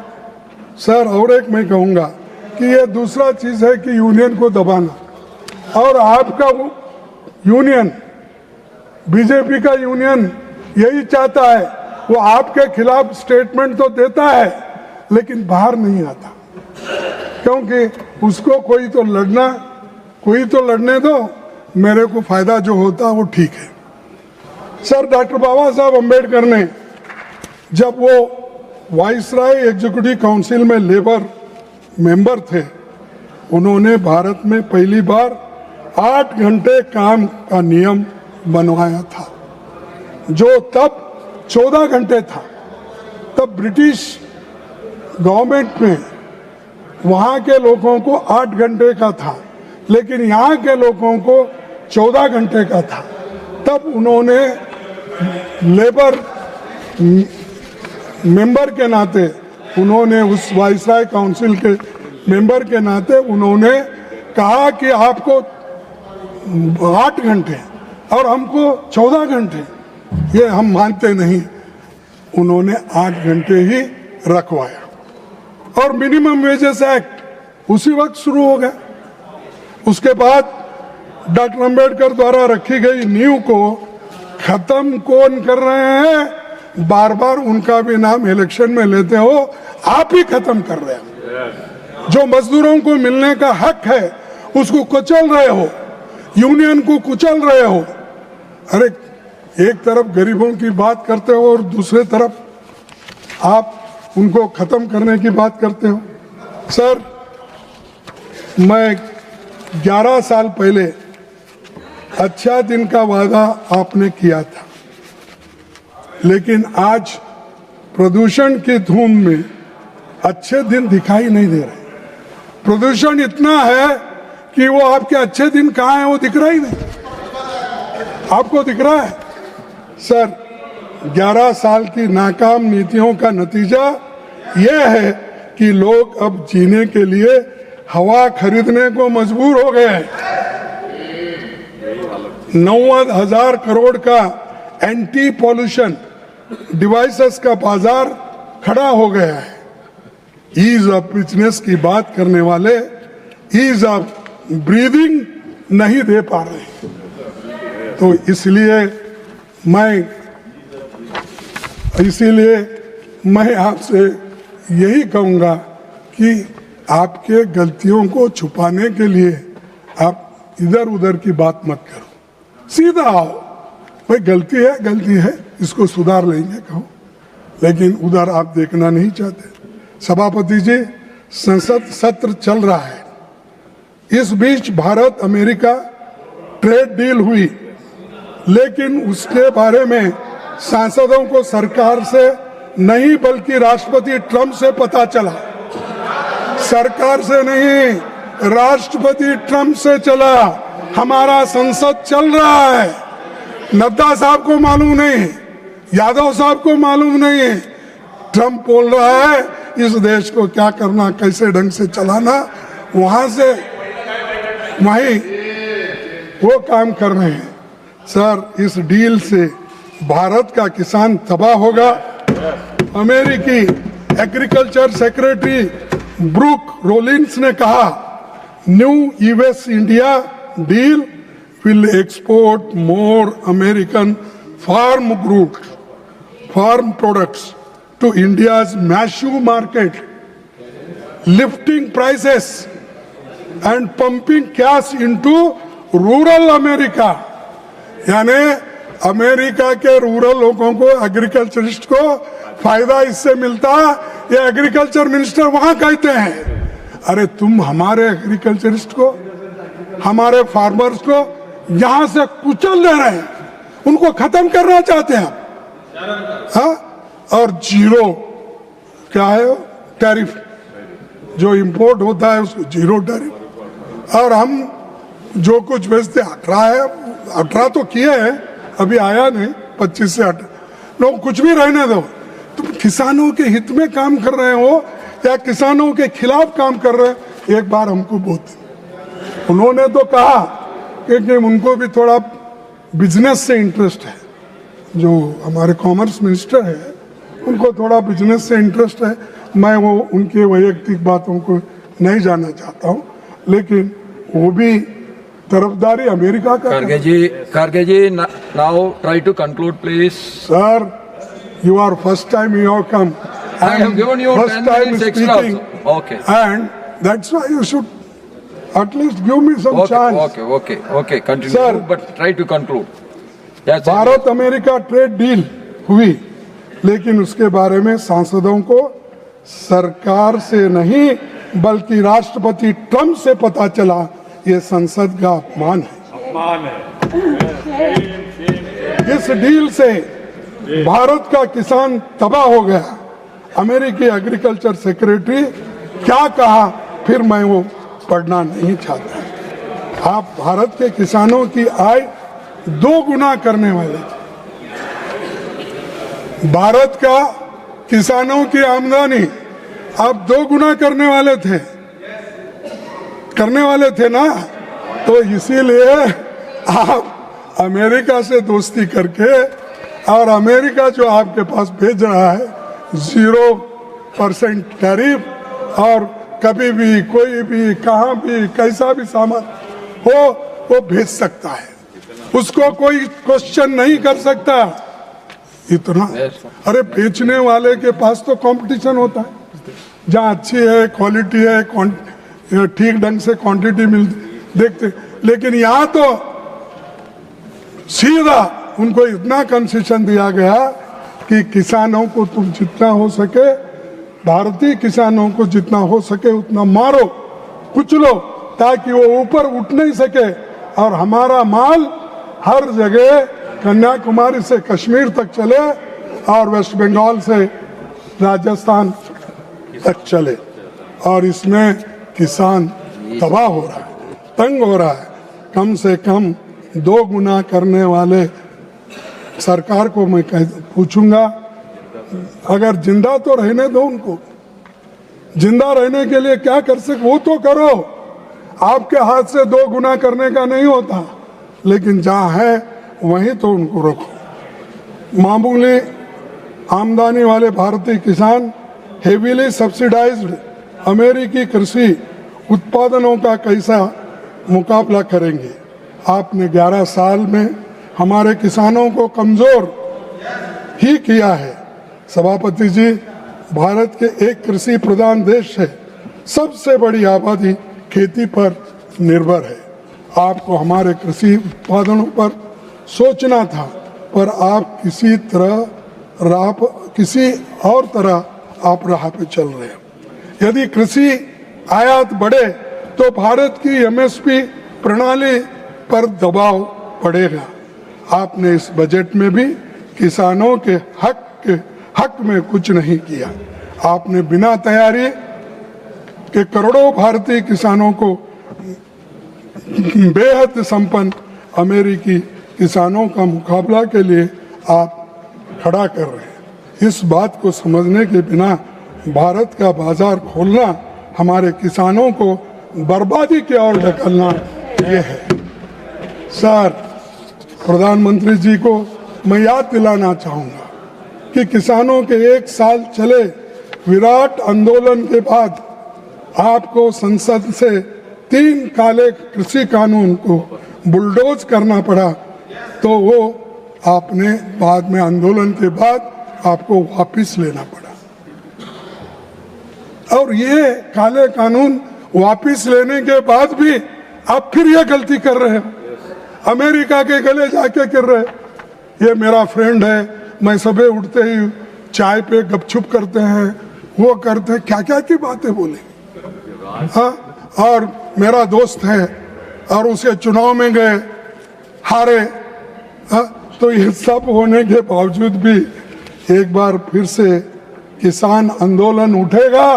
सर और एक मैं कहूँगा, कि ये दूसरा चीज है कि यूनियन को दबाना। और आपका यूनियन, बीजेपी का यूनियन यही चाहता है, वो आपके खिलाफ स्टेटमेंट तो देता है लेकिन बाहर नहीं आता, क्योंकि उसको कोई तो लड़ने दो, मेरे को फायदा जो होता वो ठीक है। सर, डॉक्टर बाबा साहब अम्बेडकर ने जब वो वाइसराय एग्जीक्यूटिव काउंसिल में लेबर मेंबर थे, उन्होंने भारत में पहली बार 8 घंटे काम का नियम बनवाया था, जो तब 14 घंटे था। तब ब्रिटिश गवर्नमेंट में वहाँ के लोगों को 8 घंटे का था, लेकिन यहाँ के लोगों को 14 घंटे का था। तब उन्होंने लेबर मेंबर के नाते, उन्होंने उस वाइसराय काउंसिल के मेंबर के नाते उन्होंने कहा कि आपको 8 घंटे और हमको 14 घंटे, ये हम मानते नहीं। उन्होंने 8 घंटे ही रखवाया और मिनिमम वेजेस एक्ट उसी वक्त शुरू हो गया। उसके बाद डॉक्टर अम्बेडकर द्वारा रखी गई नींव को खत्म कौन कर रहे हैं? बार बार उनका भी नाम इलेक्शन में लेते हो, आप ही खत्म कर रहे हो। जो मजदूरों को मिलने का हक है उसको कुचल रहे हो, यूनियन को कुचल रहे हो। अरे, एक तरफ गरीबों की बात करते हो और दूसरे तरफ आप उनको खत्म करने की बात करते हो। सर, मैं 11 साल पहले अच्छा दिन का वादा आपने किया था, लेकिन आज प्रदूषण की धूम में अच्छे दिन दिखाई नहीं दे रहे। प्रदूषण इतना है कि वो आपके अच्छे दिन कहाँ हैं वो दिख रहा ही नहीं। आपको दिख रहा है? सर, 11 साल की नाकाम नीतियों का नतीजा यह है कि लोग अब जीने के लिए हवा खरीदने को मजबूर हो गए हैं। 90,000 करोड़ का एंटी पॉल्यूशन डिवाइसेस का बाजार खड़ा हो गया है। ईज ऑफ बिजनेस की बात करने वाले ईज ऑफ ब्रीदिंग नहीं दे पा रहे। तो इसलिए मैं आपसे यही कहूँगा कि आपके गलतियों को छुपाने के लिए आप इधर उधर की बात मत करो, सीधा आओ। भाई, गलती है, इसको सुधार लेंगे कहो, लेकिन उधर आप देखना नहीं चाहते। सभापति जी, संसद सत्र चल रहा है। इस बीच भारत अमेरिका ट्रेड डील हुई, लेकिन उसके बारे में सांसदों को सरकार से नहीं बल्कि राष्ट्रपति ट्रंप से पता चला। सरकार से नहीं, राष्ट्रपति ट्रंप से चला। हमारा संसद चल रहा है। नड्डा साहब को मालूम नहीं, यादव साहब को मालूम नहीं। ट्रंप बोल रहा है इस देश को क्या करना, कैसे ढंग से चलाना, वहां से वहीं वो काम कर रहे हैं। सर, इस डील से भारत का किसान तबाह होगा। अमेरिकी एग्रीकल्चर सेक्रेटरी ब्रूक रोलिंस ने कहा, new US India deal will export more American farm products to India's massive market, lifting prices and pumping cash into rural America। यानी अमेरिका के रूरल लोगों को, एग्रीकल्चरिस्ट को फायदा इससे मिलता, ये एग्रीकल्चर मिनिस्टर वहां कहते हैं। अरे, तुम हमारे एग्रीकल्चरिस्ट को, हमारे फार्मर्स को यहां से कुचल दे रहे हैं, उनको खत्म करना चाहते हैं। हाँ, और जीरो क्या है टैरिफ, जो इंपोर्ट होता है उसको जीरो टैरिफ। और हम जो कुछ बेचते 18 तो किए हैं, अभी आया नहीं, 25 से 18। लोग कुछ भी रहने दो, तुम किसानों के हित में काम कर रहे हो या किसानों के खिलाफ काम कर रहे हो? एक बार हमको बहुत उन्होंने तो कहा कि उनको भी थोड़ा बिजनेस से इंटरेस्ट है। जो हमारे कॉमर्स मिनिस्टर है, उनको थोड़ा बिजनेस से इंटरेस्ट है। मैं वो उनके वैयक्तिक बातों को नहीं जाना चाहता हूँ, लेकिन वो भी तरफदारी अमेरिका का। Kharge ji, now try to conclude, please. Sir, you are first time you have come. I have given you first 10 time minutes extra speaking, also. Okay. and that's why you should at least give me some chance. Okay. Continue. Sir. But try to conclude. Yes, sir. Bharat America trade deal हुई, लेकिन उसके बारे में सांसदों को सरकार से नहीं बल्कि राष्ट्रपति ट्रंप से पता चला। ये संसद का अपमान है। इस डील से भारत का किसान तबाह हो गया। अमेरिकी एग्रीकल्चर सेक्रेटरी क्या कहा, फिर मैं वो पढ़ना नहीं चाहता। आप भारत के किसानों की आय 2 गुना करने वाले थे। भारत का किसानों की आमदनी आप 2 गुना करने वाले थे ना। तो इसीलिए आप अमेरिका से दोस्ती करके, और अमेरिका जो आपके पास भेज रहा है 0% टैरिफ, और कभी भी कोई भी कहाँ भी कैसा भी सामान हो वो भेज सकता है, उसको कोई क्वेश्चन नहीं कर सकता। इतना अरे बेचने वाले के पास तो कंपटीशन होता है, जहाँ अच्छी है, क्वालिटी है, ठीक ढंग से क्वांटिटी मिलती देखते, लेकिन यहाँ तो सीधा उनको इतना कंसेशन दिया गया कि किसानों को तुम जितना हो सके, भारतीय किसानों को जितना हो सके उतना मारो, कुचलो, ताकि वो ऊपर उठ नहीं सके, और हमारा माल हर जगह कन्याकुमारी से कश्मीर तक चले और वेस्ट बंगाल से राजस्थान तक चले। और इसमें किसान तबाह हो रहा है, तंग हो रहा है। कम से कम 2 गुना करने वाले सरकार को मैं पूछूंगा, अगर जिंदा तो रहने दो उनको, जिंदा रहने के लिए क्या कर सके वो तो करो। आपके हाथ से 2 गुना करने का नहीं होता, लेकिन जहाँ है वहीं तो उनको रखो। मामूली आमदनी वाले भारतीय किसान हेवीली सब्सिडाइज्ड अमेरिकी कृषि उत्पादनों का कैसा मुकाबला करेंगे। आपने 11 साल में हमारे किसानों को कमजोर ही किया है। सभापति जी, भारत के एक कृषि प्रधान देश है, सबसे बड़ी आबादी खेती पर निर्भर है। आपको हमारे कृषि उत्पादनों पर सोचना था, पर आप किसी और तरह आप राह पे चल रहे हैं। यदि कृषि आयात बढ़े तो भारत की एमएसपी प्रणाली पर दबाव पड़ेगा। आपने इस बजट में भी किसानों के हक में कुछ नहीं किया। आपने बिना तैयारी के करोड़ों भारतीय किसानों को बेहद संपन्न अमेरिकी किसानों का मुकाबला के लिए आप खड़ा कर रहे हैं। इस बात को समझने के बिना भारत का बाजार खोलना हमारे किसानों को बर्बादी की ओर ढकेलना ये है। सर, प्रधानमंत्री जी को मैं याद दिलाना चाहूँगा कि किसानों के 1 साल चले विराट आंदोलन के बाद आपको संसद से 3 काले कृषि कानून को बुलडोज करना पड़ा, तो वो आपने बाद में आंदोलन के बाद आपको वापस लेना पड़ा। और ये काले कानून वापस लेने के बाद भी आप फिर ये गलती कर रहे हो। अमेरिका के गले जाके गिर रहे। ये मेरा फ्रेंड है, मैं सुबह उठते ही चाय पे गपछुप करते हैं, वो करते हैं, क्या क्या की बातें बोले। हाँ, और मेरा दोस्त है और उसे चुनाव में गए, हारे। हाँ, तो ये सब होने के बावजूद भी एक बार फिर से किसान आंदोलन उठेगा,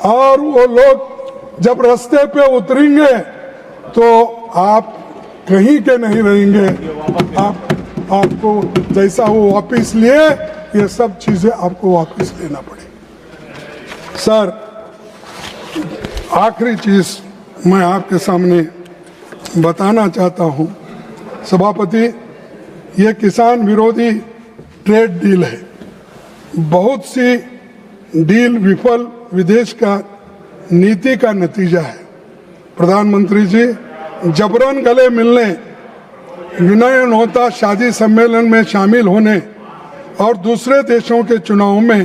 और वो लोग जब रास्ते पे उतरेंगे तो आप कहीं के नहीं रहेंगे। आपको जैसा वो वापस लिए, ये सब चीजें आपको वापस लेना पड़ेगी। सर, आखिरी चीज मैं आपके सामने बताना चाहता हूं, सभापति, ये किसान विरोधी ट्रेड डील है। बहुत सी डील विफल, विदेश का नीति का नतीजा है। प्रधानमंत्री जी, जबरन गले मिलने, विनय नौता शादी सम्मेलन में शामिल होने और दूसरे देशों के चुनाव में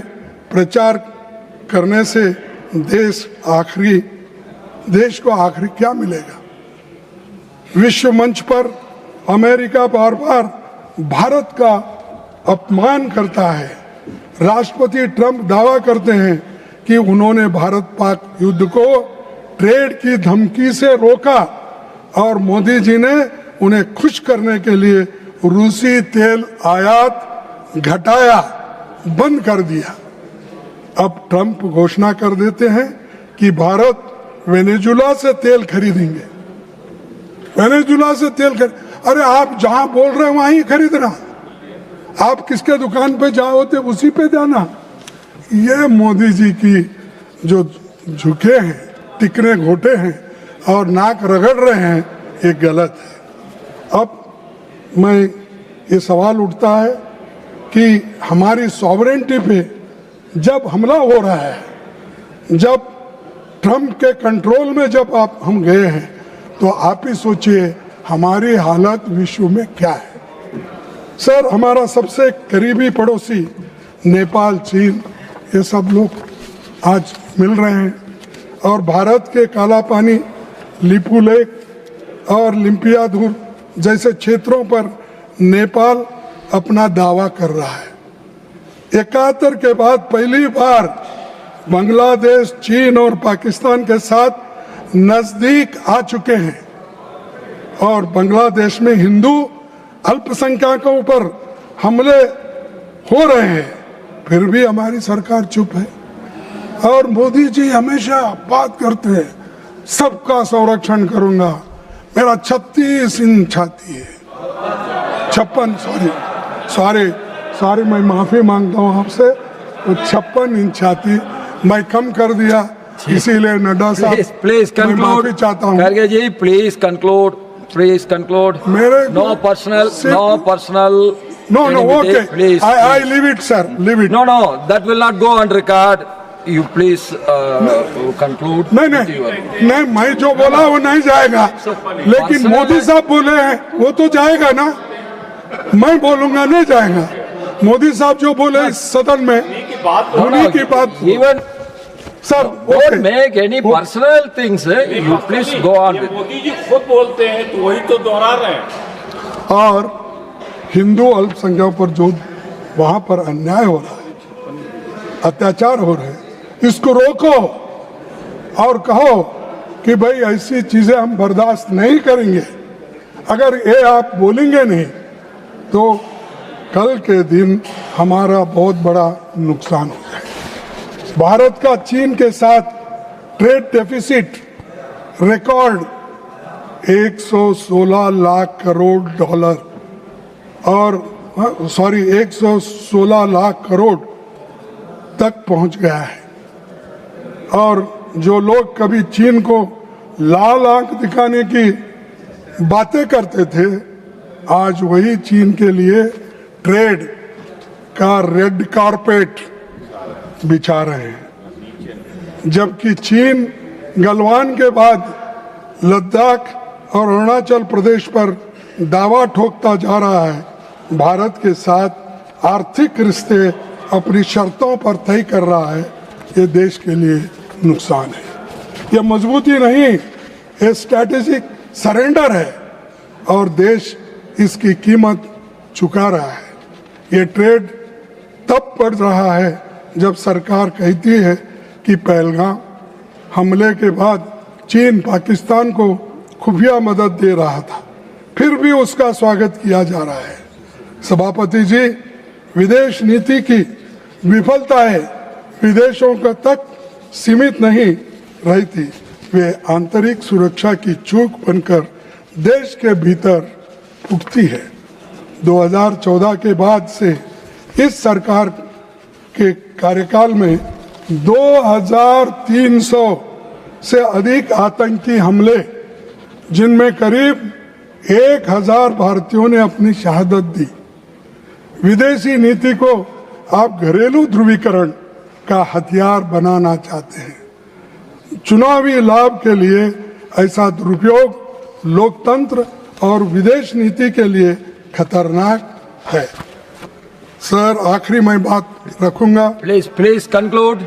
प्रचार करने से देश को आखिरी क्या मिलेगा? विश्व मंच पर अमेरिका बार बार भारत का अपमान करता है। राष्ट्रपति ट्रंप दावा करते हैं कि उन्होंने भारत पाक युद्ध को ट्रेड की धमकी से रोका और मोदी जी ने उन्हें खुश करने के लिए रूसी तेल आयात घटाया, बंद कर दिया। अब ट्रंप घोषणा कर देते हैं कि भारत वेनेजुला से तेल खरीदेंगे। वेनेजुला से तेल अरे आप जहां बोल रहे हैं वहां ही खरीदना। आप किसके दुकान पे जाओ थे उसी पे जाना। ये मोदी जी की जो झुके हैं, टिकने घोटे हैं और नाक रगड़ रहे हैं, ये गलत है। अब मैं ये सवाल उठता है कि हमारी सॉवरेंटी पे जब हमला हो रहा है, जब ट्रंप के कंट्रोल में जब हम गए हैं, तो आप ही सोचिए हमारी हालत विश्व में क्या है। सर, हमारा सबसे करीबी पड़ोसी नेपाल, चीन, ये सब लोग आज मिल रहे हैं और भारत के काला पानी, लिपू लेक और लिम्पियाधुर जैसे क्षेत्रों पर नेपाल अपना दावा कर रहा है। 71 के बाद पहली बार बांग्लादेश, चीन और पाकिस्तान के साथ नजदीक आ चुके हैं और बांग्लादेश में हिंदू अल्पसंख्यकों पर हमले हो रहे हैं, फिर भी हमारी सरकार चुप है। और मोदी जी हमेशा बात करते हैं सबका संरक्षण करूंगा। मेरा 36 इंच छाती है, 56 सॉरी मैं माफी मांगता हूँ आपसे, तो 56 इंच छाती मैं कम कर दिया, इसीलिए नड्डा साहब प्लीज मैं माफी चाहता हूँ। खड़गे ji, please conclude. No personal. No, okay. Please. I leave it, sir. Leave it. No, that will not go on record. You please conclude. नहीं, मैं जो बोला वो नहीं जाएगा, लेकिन मोदी साहब बोले हैं वो तो जाएगा ना। मैं बोलूंगा नहीं जाएगा। मोदी साहब जो बोले इस सदन में, उन्हीं की बात। Even sir, don't make any personal things. You please go on. Modi ji खुद बोलते हैं तो वही तो दोहरा रहे हैं। और हिंदू अल्पसंख्यकों पर जो वहां पर अन्याय हो रहा है, अत्याचार हो रहे हैं, इसको रोको और कहो कि भाई ऐसी चीजें हम बर्दाश्त नहीं करेंगे। अगर ये आप बोलेंगे नहीं तो कल के दिन हमारा बहुत बड़ा नुकसान हो जाएगा। भारत का चीन के साथ trade deficit record 116 lakh crore dollar और 116 लाख करोड़ तक पहुंच गया है। और जो लोग कभी चीन को लाल आंख दिखाने की बातें करते थे, आज वही चीन के लिए ट्रेड का रेड कारपेट बिछा रहे हैं। जबकि चीन गलवान के बाद लद्दाख और अरुणाचल प्रदेश पर दावा ठोकता जा रहा है, भारत के साथ आर्थिक रिश्ते अपनी शर्तों पर तय कर रहा है। ये देश के लिए नुकसान है, ये मजबूती नहीं, ये स्ट्रैटेजिक सरेंडर है और देश इसकी कीमत चुका रहा है। ये ट्रेड तब बढ़ रहा है जब सरकार कहती है कि पहलगाम हमले के बाद चीन पाकिस्तान को खुफिया मदद दे रहा था, फिर भी उसका स्वागत किया जा रहा है। सभापति जी, विदेश नीति की विफलताएं विदेशों का तक सीमित नहीं रही थी, वे आंतरिक सुरक्षा की चूक बनकर देश के भीतर उगती है। 2014 के बाद से इस सरकार के कार्यकाल में 2300 से अधिक आतंकी हमले, जिनमें करीब 1000 भारतीयों ने अपनी शहादत दी। विदेशी नीति को आप घरेलू ध्रुवीकरण का हथियार बनाना चाहते हैं। चुनावी लाभ के लिए ऐसा दुरुपयोग लोकतंत्र और विदेश नीति के लिए खतरनाक है। सर, आखिरी मैं बात रखूंगा। Please conclude.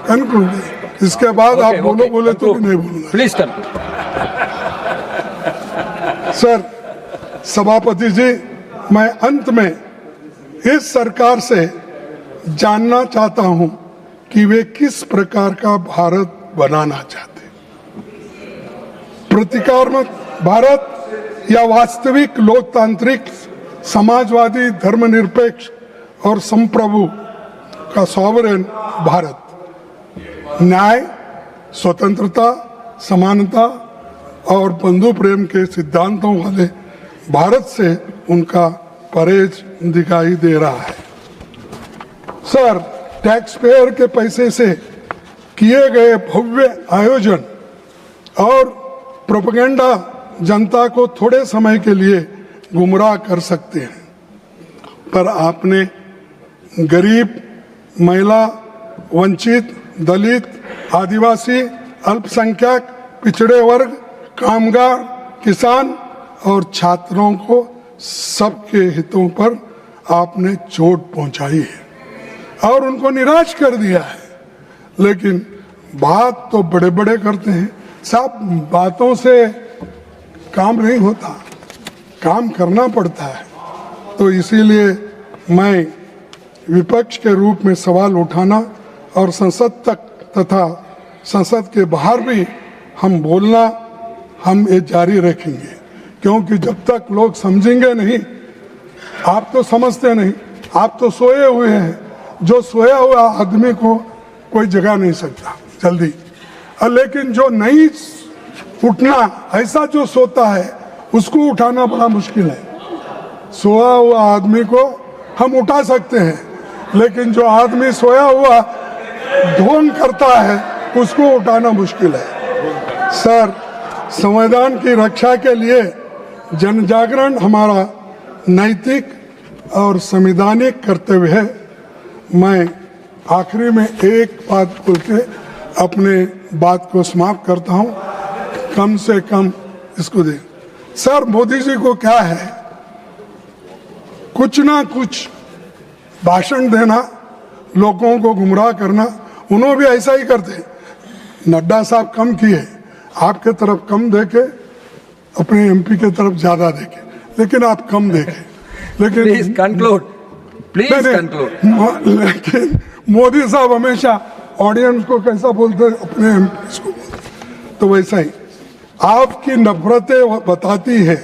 कंक्लूड। इसके बाद आप बोले तो नहीं बोलूंगा। Please conclude. सर, सभापति जी, मैं अंत में इस सरकार से जानना चाहता हूं कि वे किस प्रकार का भारत बनाना चाहते हैं। प्रतिकात्मक भारत या वास्तविक लोकतांत्रिक समाजवादी धर्मनिरपेक्ष और संप्रभु का सॉवरेन भारत, न्याय, स्वतंत्रता, समानता और बंधु प्रेम के सिद्धांतों वाले भारत से उनका परहेज दिखाई दे रहा है। सर, टैक्स पेयर के पैसे से किए गए भव्य आयोजन और प्रोपेगेंडा जनता को थोड़े समय के लिए गुमराह कर सकते हैं, पर आपने गरीब, महिला, वंचित, दलित, आदिवासी, अल्पसंख्यक, पिछड़े वर्ग, कामगार, किसान और छात्रों को सबके हितों पर आपने चोट पहुंचाई है और उनको निराश कर दिया है। लेकिन बात तो बड़े बड़े करते हैं साहब, बातों से काम नहीं होता, काम करना पड़ता है। तो इसीलिए मैं विपक्ष के रूप में सवाल उठाना और संसद तक तथा संसद के बाहर भी हम बोलना, हम ये जारी रखेंगे, क्योंकि जब तक लोग समझेंगे नहीं, आप तो समझते नहीं, आप तो सोए हुए हैं। जो सोया हुआ आदमी को कोई जगा नहीं सकता जल्दी, लेकिन जो नहीं उठना, ऐसा जो सोता है उसको उठाना बड़ा मुश्किल है। सोया हुआ आदमी को हम उठा सकते हैं, लेकिन जो आदमी सोया हुआ ढोंग करता है उसको उठाना मुश्किल है। सर, संविधान की रक्षा के लिए जन जागरण हमारा नैतिक और संवैधानिक कर्तव्य है। मैं आखिरी में एक बात बोल के अपने बात को समाप्त करता हूं, कम से कम इसको दे। सर, मोदी जी को क्या है, कुछ ना कुछ भाषण देना, लोगों को गुमराह करना, उन्होंने भी ऐसा ही करते। नड्डा साहब कम किए, आपके तरफ कम देखे, अपने एमपी के तरफ ज्यादा देखे, लेकिन आप कम देखे। लेकिन प्लीज कंक्लूड। लेकिन मोदी साहब हमेशा ऑडियंस को कैसा बोलते, अपने एमपी को बोलते। तो वैसा ही आपकी नफरतें बताती है,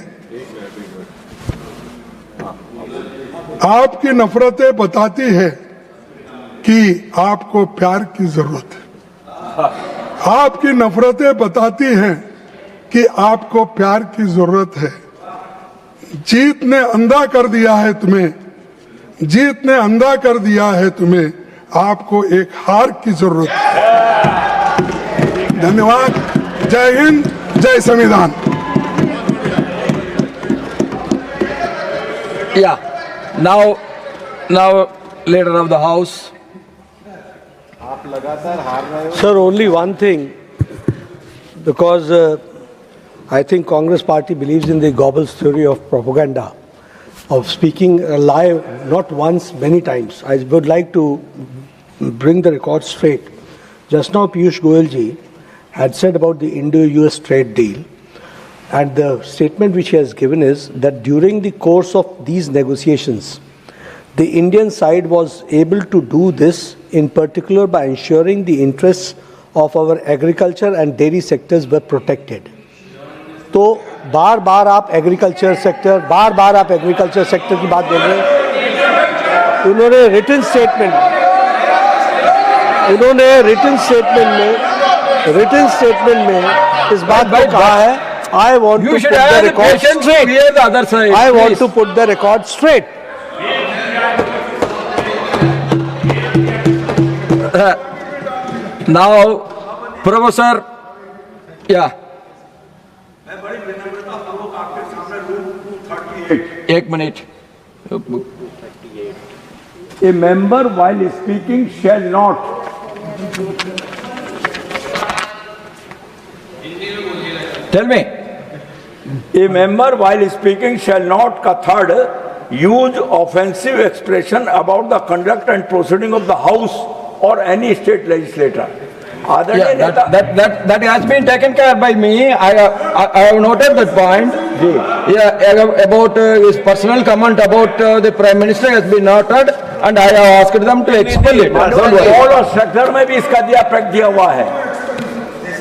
आपकी नफरतें बताती है कि आपको प्यार की जरूरत है। आपकी नफरतें बताती हैं कि आपको प्यार की जरूरत है। जीत ने अंधा कर दिया है तुम्हें, जीत ने अंधा कर दिया है तुम्हें, आपको एक हार की जरूरत है। धन्यवाद। जय हिंद, जय संविधान। Now, leader of the house. आप लगातार हार रहे हो। Sir, only one thing, because I think Congress party believes in the Goebbels theory of propaganda, of speaking a lie not once, many times. I would like to bring the record straight. Just now Piyush Goyal ji had said about the Indo-US trade deal, and the statement which he has given is that during the course of these negotiations, the Indian side was able to do this in particular by ensuring the interests of our agriculture and dairy sectors were protected. तो बार बार आप एग्रीकल्चर सेक्टर की बात बोल रहे हैं। उन्होंने रिटन स्टेटमेंट में इस बात को कहा है, I want to put the record straight. I want to put the record straight. Now, Professor, yeah. एक minute. A member while speaking shall not Tell me. A member while speaking shall not, third, use offensive expression about the conduct and proceeding of the House or any state legislator. Yeah, that has been taken care by me. I have noted that point. Yeah, about his personal comment about the Prime Minister has been noted, and I have asked them to expel it. Don't worry. और स्ट्रक्चर में भी इसका दिया हुआ है.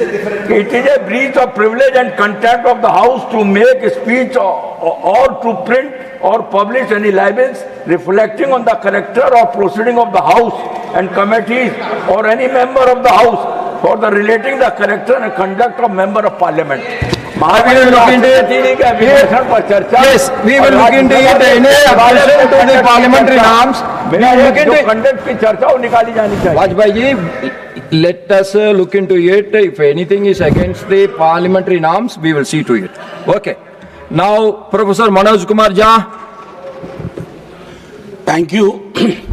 It is a breach of privilege and contempt of the House to make speech or to print or publish any libels reflecting on the character or proceeding of the House and committees or any member of the House for the relating the character and conduct of member of Parliament. We will look into it. Yes, we will look into it in opposition to the parliamentary norms. We will look into it. Conduct की चर्चा वो निकाली जानी चाहिए. Vajpayee ji, let us look into it. If anything is against the parliamentary norms, we will see to it. Okay. Now, Professor Manoj Kumar Jha. Thank you.